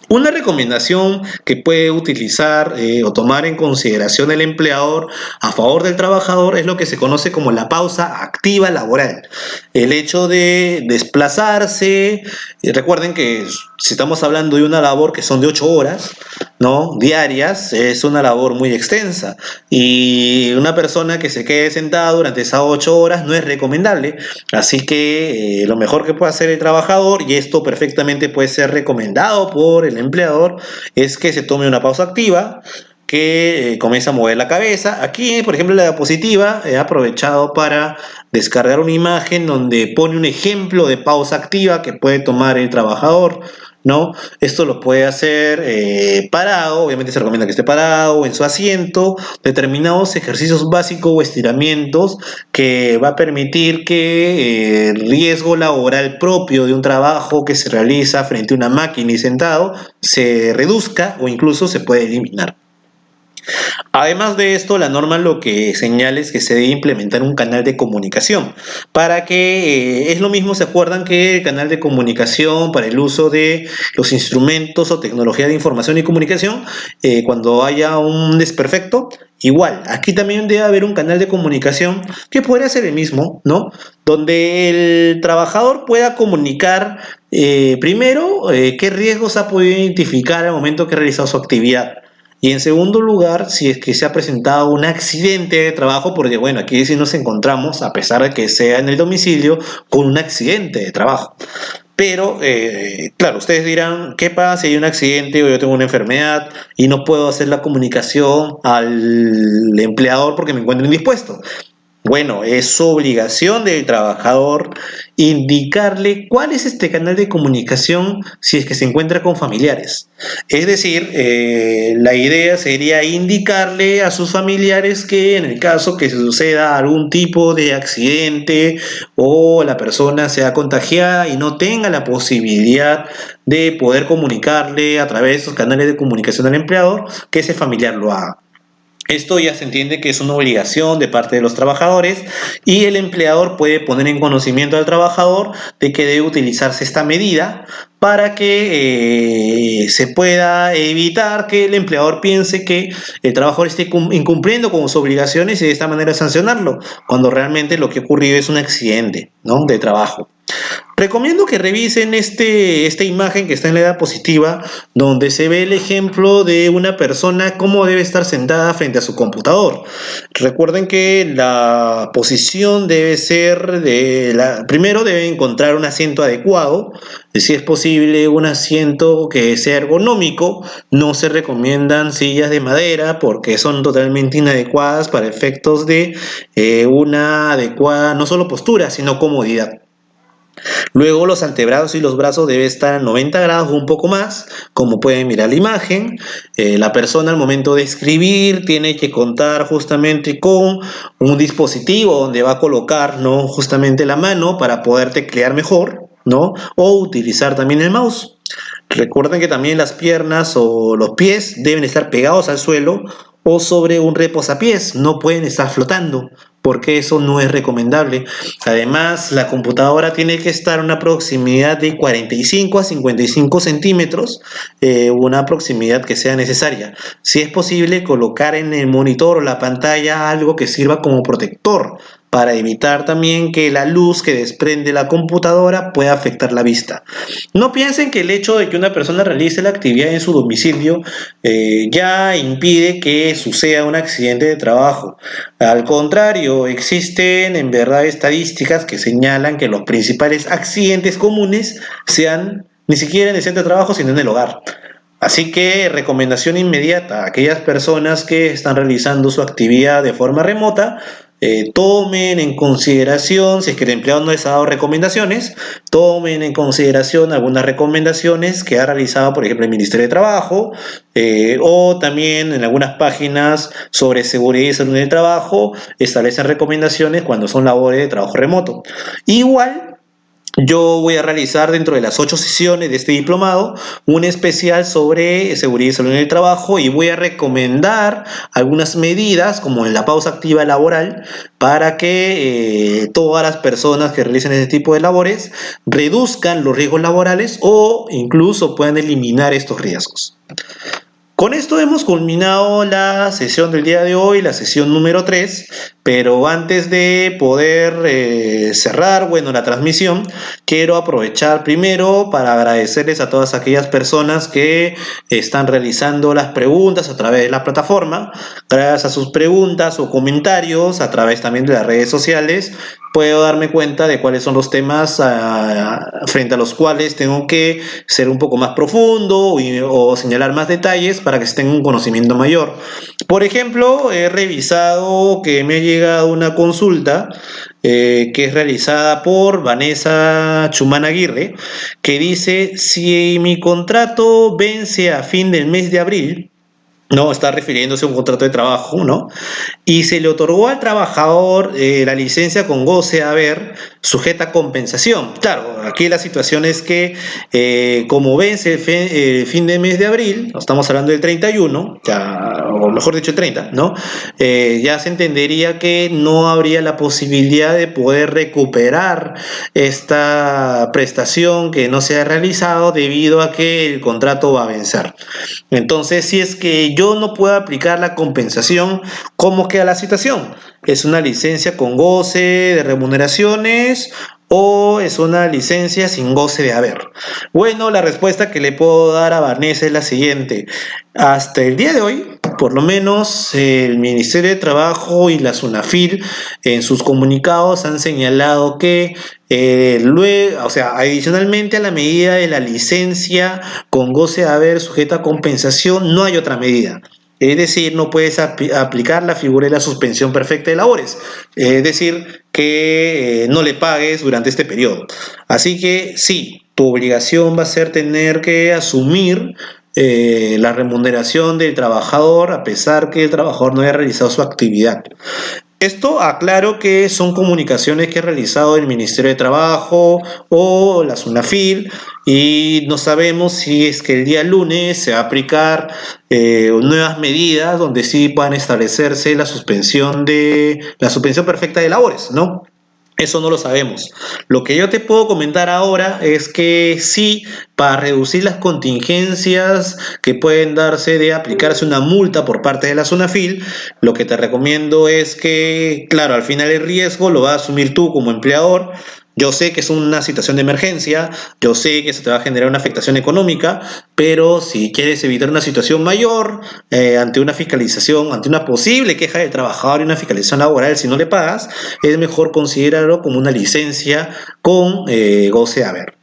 Una recomendación que puede utilizar o tomar en consideración el empleador a favor del trabajador es lo que se conoce como la pausa activa laboral. El hecho de desplazarse, recuerden que si estamos hablando de una labor que son de 8 horas, ¿no? Diarias, es una labor muy extensa y una persona que se quede sentada durante esas 8 horas no es recomendable. Así que lo mejor que puede hacer el trabajador, y esto perfectamente puede ser recomendado por el empleador, es que se tome una pausa activa, que comienza a mover la cabeza. Aquí, por ejemplo, en la diapositiva he aprovechado para descargar una imagen donde pone un ejemplo de pausa activa que puede tomar el trabajador. ¿no? Esto lo puede hacer parado, obviamente se recomienda que esté parado o en su asiento, determinados ejercicios básicos o estiramientos que va a permitir que el riesgo laboral propio de un trabajo que se realiza frente a una máquina y sentado se reduzca o incluso se puede eliminar. Además de esto, la norma lo que señala es que se debe implementar un canal de comunicación para que, es lo mismo, ¿se acuerdan que el canal de comunicación para el uso de los instrumentos o tecnología de información y comunicación, cuando haya un desperfecto? Igual, aquí también debe haber un canal de comunicación que podría ser el mismo, ¿no? Donde el trabajador pueda comunicar primero qué riesgos ha podido identificar al momento que ha realizado su actividad. Y en segundo lugar, si es que se ha presentado un accidente de trabajo, porque bueno, aquí sí nos encontramos, a pesar de que sea en el domicilio, con un accidente de trabajo. Pero, claro, ustedes dirán, ¿qué pasa si hay un accidente o yo tengo una enfermedad y no puedo hacer la comunicación al empleador porque me encuentro indispuesto? Bueno, es su obligación del trabajador indicarle cuál es este canal de comunicación si es que se encuentra con familiares. Es decir, la idea sería indicarle a sus familiares que en el caso que se suceda algún tipo de accidente o la persona sea contagiada y no tenga la posibilidad de poder comunicarle a través de esos canales de comunicación al empleador, que ese familiar lo haga. Esto ya se entiende que es una obligación de parte de los trabajadores y el empleador puede poner en conocimiento al trabajador de que debe utilizarse esta medida para que se pueda evitar que el empleador piense que el trabajador esté incumpliendo con sus obligaciones y de esta manera sancionarlo, cuando realmente lo que ha ocurrido es un accidente, ¿no?, de trabajo. Recomiendo que revisen esta imagen que está en la diapositiva, donde se ve el ejemplo de una persona cómo debe estar sentada frente a su computador. Recuerden que la posición debe ser primero debe encontrar un asiento adecuado, si es posible un asiento que sea ergonómico. No se recomiendan sillas de madera porque son totalmente inadecuadas para efectos de una adecuada no solo postura, sino comodidad. Luego los antebrazos y los brazos deben estar a 90 grados o un poco más, como pueden mirar la imagen. La persona al momento de escribir tiene que contar justamente con un dispositivo donde va a colocar, ¿no?, justamente la mano para poder teclear mejor, ¿no?, o utilizar también el mouse. Recuerden que también las piernas o los pies deben estar pegados al suelo o sobre un reposapiés, no pueden estar flotando, porque eso no es recomendable. Además, la computadora tiene que estar a una proximidad de 45 a 55 centímetros, una proximidad que sea necesaria. Si es posible, colocar en el monitor o la pantalla algo que sirva como protector, para evitar también que la luz que desprende la computadora pueda afectar la vista. No piensen que el hecho de que una persona realice la actividad en su domicilio ya impide que suceda un accidente de trabajo. Al contrario, existen en verdad estadísticas que señalan que los principales accidentes comunes sean ni siquiera en el centro de trabajo, sino en el hogar. Así que recomendación inmediata a aquellas personas que están realizando su actividad de forma remota, tomen en consideración, si es que el empleado no les ha dado recomendaciones, tomen en consideración algunas recomendaciones que ha realizado, por ejemplo, el Ministerio de Trabajo, o también en algunas páginas sobre seguridad y salud en el trabajo, establecen recomendaciones cuando son labores de trabajo remoto. Igual, yo voy a realizar dentro de las 8 sesiones de este diplomado un especial sobre seguridad y salud en el trabajo y voy a recomendar algunas medidas como en la pausa activa laboral para que todas las personas que realicen este tipo de labores reduzcan los riesgos laborales o incluso puedan eliminar estos riesgos. Con esto hemos culminado la sesión del día de hoy, la sesión número 3, pero antes de poder cerrar, bueno, la transmisión, quiero aprovechar primero para agradecerles a todas aquellas personas que están realizando las preguntas a través de la plataforma. Gracias a sus preguntas o comentarios a través también de las redes sociales, puedo darme cuenta de cuáles son los temas frente a los cuales tengo que ser un poco más profundo o señalar más detalles para que se tenga un conocimiento mayor. Por ejemplo, he revisado que me ha llegado una consulta que es realizada por Vanessa Chumán Aguirre, que dice, si mi contrato vence a fin del mes de abril, no, está refiriéndose a un contrato de trabajo, ¿no? Y se le otorgó al trabajador la licencia con goce de haber sujeta a compensación. Claro, aquí la situación es que como vence el fin de mes de abril, estamos hablando del 31, ya, o mejor dicho el 30, ¿no? Ya se entendería que no habría la posibilidad de poder recuperar esta prestación que no se ha realizado debido a que el contrato va a vencer. Entonces, si es que yo no puedo aplicar la compensación, ¿cómo queda la situación? ¿Es una licencia con goce de remuneraciones o es una licencia sin goce de haber? Bueno, la respuesta que le puedo dar a Vanessa es la siguiente. Hasta el día de hoy, por lo menos el Ministerio de Trabajo y la SUNAFIL en sus comunicados han señalado que luego, o sea, adicionalmente a la medida de la licencia con goce de haber sujeta a compensación, no hay otra medida. Es decir, no puedes aplicar la figura de la suspensión perfecta de labores. Es decir, que no le pagues durante este periodo. Así que sí, tu obligación va a ser tener que asumir la remuneración del trabajador a pesar que el trabajador no haya realizado su actividad. Esto aclaro que son comunicaciones que ha realizado el Ministerio de Trabajo o la SUNAFIL y no sabemos si es que el día lunes se va a aplicar nuevas medidas donde sí puedan establecerse la suspensión perfecta de labores, ¿no? Eso no lo sabemos. Lo que yo te puedo comentar ahora es que sí, para reducir las contingencias que pueden darse de aplicarse una multa por parte de la SUNAFIL, lo que te recomiendo es que, claro, al final el riesgo lo vas a asumir tú como empleador. Yo sé que es una situación de emergencia, yo sé que se te va a generar una afectación económica, pero si quieres evitar una situación mayor ante una fiscalización, ante una posible queja del trabajador y una fiscalización laboral si no le pagas, es mejor considerarlo como una licencia con goce de haber.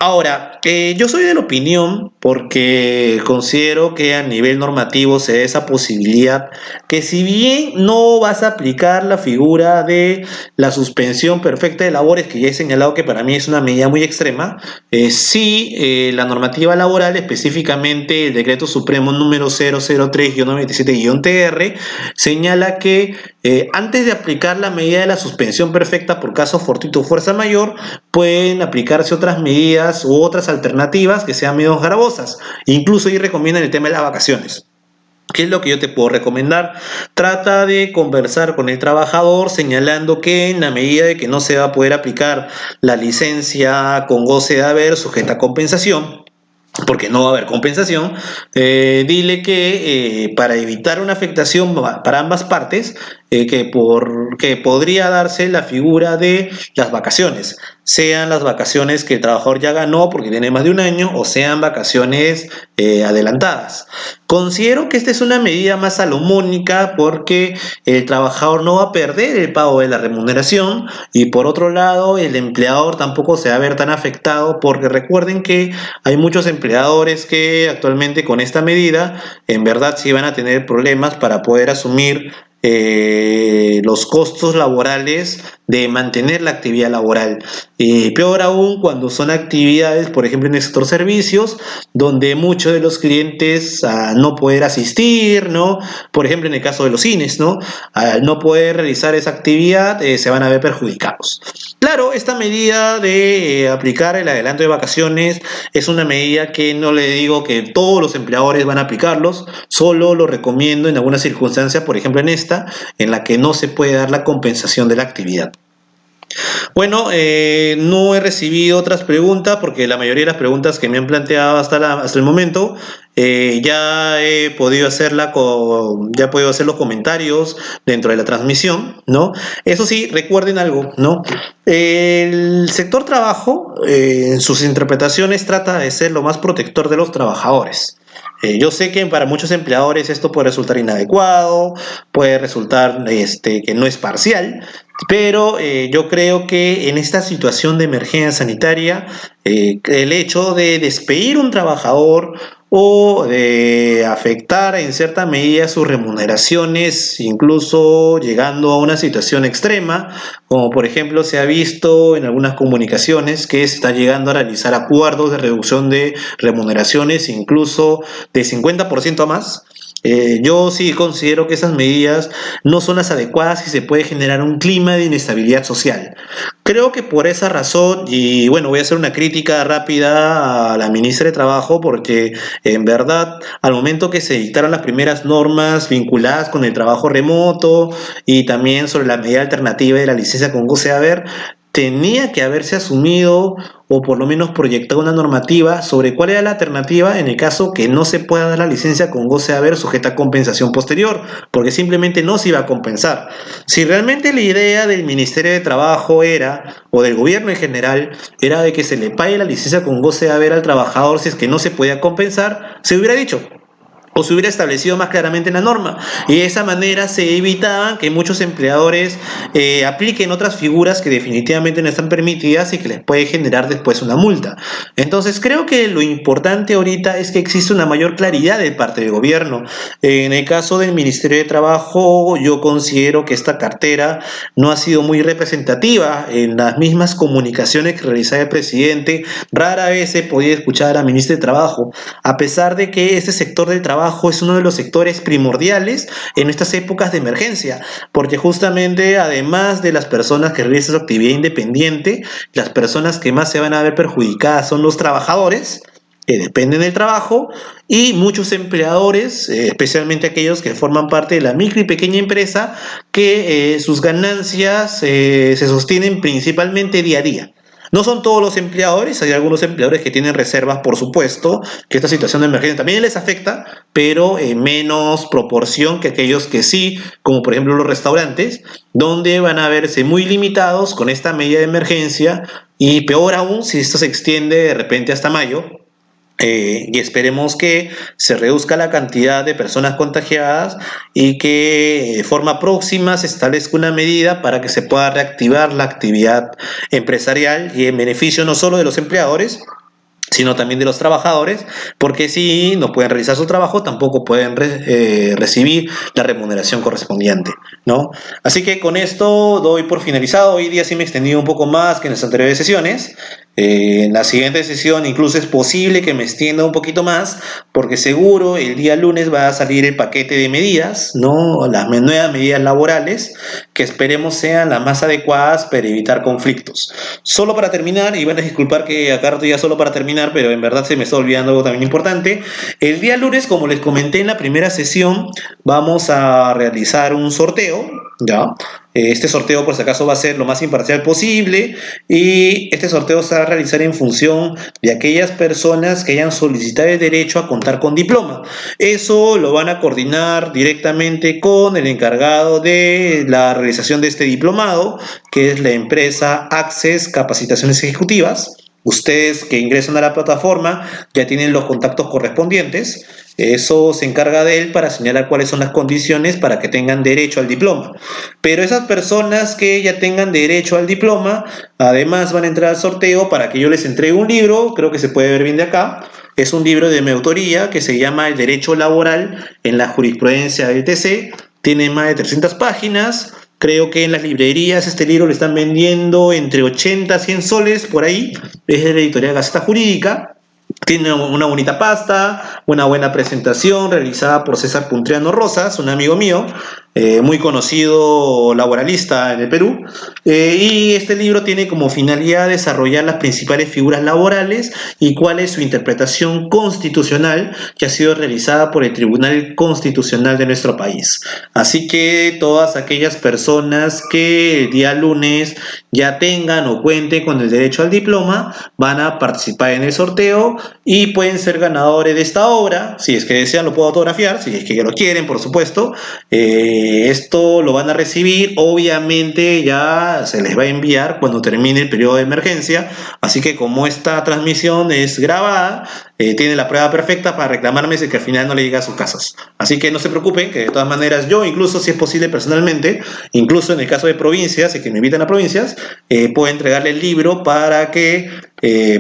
Ahora, yo soy de la opinión, porque considero que a nivel normativo se da esa posibilidad, que si bien no vas a aplicar la figura de la suspensión perfecta de labores, que ya he señalado que para mí es una medida muy extrema, sí la normativa laboral, específicamente el decreto supremo número 003-97-TR, señala que antes de aplicar la medida de la suspensión perfecta por caso fortuito o fuerza mayor, pueden aplicarse otras medidas u otras alternativas que sean menos gravosas. Incluso ahí recomiendan el tema de las vacaciones. ¿Qué es lo que yo te puedo recomendar? Trata de conversar con el trabajador señalando que en la medida de que no se va a poder aplicar la licencia con goce de haber sujeta a compensación, porque no va a haber compensación, dile que para evitar una afectación para ambas partes, que podría darse la figura de las vacaciones, sean las vacaciones que el trabajador ya ganó porque tiene más de un año o sean vacaciones adelantadas. Considero que esta es una medida más salomónica porque el trabajador no va a perder el pago de la remuneración y por otro lado el empleador tampoco se va a ver tan afectado porque recuerden que hay muchos empleadores que actualmente con esta medida en verdad sí van a tener problemas para poder asumir los costos laborales de mantener la actividad laboral. Y peor aún cuando son actividades, por ejemplo, en el sector servicios, donde muchos de los clientes al no poder asistir, ¿no? Por ejemplo, en el caso de los cines, ¿no? Al no poder realizar esa actividad, se van a ver perjudicados. Claro, esta medida de aplicar el adelanto de vacaciones es una medida que no le digo que todos los empleadores van a aplicarlos, solo lo recomiendo en algunas circunstancias, por ejemplo en esta, en la que no se puede dar la compensación de la actividad. Bueno, no he recibido otras preguntas porque la mayoría de las preguntas que me han planteado hasta el momento ya he podido ya he podido hacer los comentarios dentro de la transmisión, ¿no? Eso sí, recuerden algo, ¿no? El sector trabajo, en sus interpretaciones, trata de ser lo más protector de los trabajadores. Yo sé que para muchos empleadores esto puede resultar inadecuado, puede resultar que no es parcial, Pero yo creo que en esta situación de emergencia sanitaria, el hecho de despedir un trabajador o de afectar en cierta medida sus remuneraciones, incluso llegando a una situación extrema, como por ejemplo se ha visto en algunas comunicaciones que se está llegando a realizar acuerdos de reducción de remuneraciones, incluso de 50% a más. Yo sí considero que esas medidas no son las adecuadas y se puede generar un clima de inestabilidad social. Creo que por esa razón, y bueno, voy a hacer una crítica rápida a la ministra de Trabajo, porque en verdad, al momento que se dictaron las primeras normas vinculadas con el trabajo remoto y también sobre la medida alternativa de la licencia con goce de haber, tenía que haberse asumido o por lo menos proyectado una normativa sobre cuál era la alternativa en el caso que no se pueda dar la licencia con goce de haber sujeta a compensación posterior, porque simplemente no se iba a compensar. Si realmente la idea del Ministerio de Trabajo era, o del gobierno en general, era de que se le pague la licencia con goce de haber al trabajador si es que no se podía compensar, se hubiera dicho, o se hubiera establecido más claramente en la norma. Y de esa manera se evitaban que muchos empleadores apliquen otras figuras que definitivamente no están permitidas y que les puede generar después una multa. Entonces creo que lo importante ahorita es que existe una mayor claridad de parte del gobierno. En el caso del Ministerio de Trabajo, yo considero que esta cartera no ha sido muy representativa en las mismas comunicaciones que realizaba el presidente. Rara vez se podía escuchar a la ministra de Trabajo, a pesar de que este sector del trabajo es uno de los sectores primordiales en estas épocas de emergencia, porque justamente además de las personas que realizan su actividad independiente, las personas que más se van a ver perjudicadas son los trabajadores que dependen del trabajo y muchos empleadores, especialmente aquellos que forman parte de la micro y pequeña empresa, que sus ganancias se sostienen principalmente día a día. No son todos los empleadores, hay algunos empleadores que tienen reservas, por supuesto, que esta situación de emergencia también les afecta, pero en menos proporción que aquellos que sí, como por ejemplo los restaurantes, donde van a verse muy limitados con esta medida de emergencia y peor aún si esto se extiende de repente hasta mayo, y esperemos que se reduzca la cantidad de personas contagiadas y que de forma próxima se establezca una medida para que se pueda reactivar la actividad empresarial y en beneficio no solo de los empleadores, sino también de los trabajadores, porque si no pueden realizar su trabajo, tampoco pueden recibir la remuneración correspondiente, ¿no? Así que con esto doy por finalizado. Hoy día sí me he extendido un poco más que en las anteriores sesiones. En la siguiente sesión incluso es posible que me extienda un poquito más, porque seguro el día lunes va a salir el paquete de medidas, ¿no? Las nuevas medidas laborales, que esperemos sean las más adecuadas para evitar conflictos. Solo para terminar, y van a disculpar que acá rato ya solo para terminar, pero en verdad se me está olvidando algo también importante. El día lunes, como les comenté en la primera sesión, vamos a realizar un sorteo, ¿ya? Este sorteo, por si acaso, va a ser lo más imparcial posible y este sorteo se va a realizar en función de aquellas personas que hayan solicitado el derecho a contar con diploma. Eso lo van a coordinar directamente con el encargado de la realización de este diplomado, que es la empresa Access Capacitaciones Ejecutivas. Ustedes que ingresan a la plataforma ya tienen los contactos correspondientes. Eso se encarga de él para señalar cuáles son las condiciones para que tengan derecho al diploma. Pero esas personas que ya tengan derecho al diploma, además van a entrar al sorteo para que yo les entregue un libro, creo que se puede ver bien de acá. Es un libro de mi autoría que se llama El Derecho Laboral en la Jurisprudencia del TC. Tiene más de 300 páginas. Creo que en las librerías este libro lo están vendiendo entre 80 a 100 soles por ahí. Es de la editorial Gaceta Jurídica. Tiene una bonita pasta, una buena presentación realizada por César Puntriano Rosas, un amigo mío, muy conocido laboralista en el Perú. Y este libro tiene como finalidad desarrollar las principales figuras laborales y cuál es su interpretación constitucional que ha sido realizada por el Tribunal Constitucional de nuestro país. Así que todas aquellas personas que el día lunes ya tengan o cuenten con el derecho al diploma van a participar en el sorteo y pueden ser ganadores de esta obra. Si es que desean, lo puedo autografiar, si es que lo quieren, por supuesto. Esto lo van a recibir, obviamente ya se les va a enviar cuando termine el periodo de emergencia, así que como esta transmisión es grabada, tiene la prueba perfecta para reclamarme si que al final no le llega a sus casas. Así que no se preocupen, que de todas maneras yo, incluso si es posible personalmente, incluso en el caso de provincias, y que me invitan a provincias, puedo entregarle el libro para que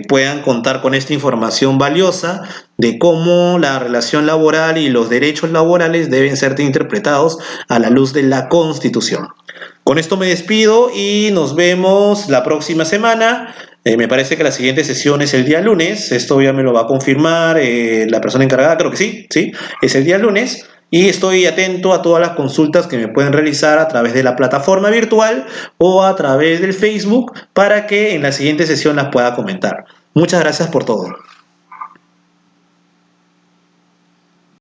puedan contar con esta información valiosa de cómo la relación laboral y los derechos laborales deben ser interpretados a la luz de la Constitución. Con esto me despido y nos vemos la próxima semana. Me parece que la siguiente sesión es el día lunes. Esto ya me lo va a confirmar la persona encargada, creo que sí, sí, es el día lunes. Y estoy atento a todas las consultas que me pueden realizar a través de la plataforma virtual o a través del Facebook para que en la siguiente sesión las pueda comentar. Muchas gracias por todo.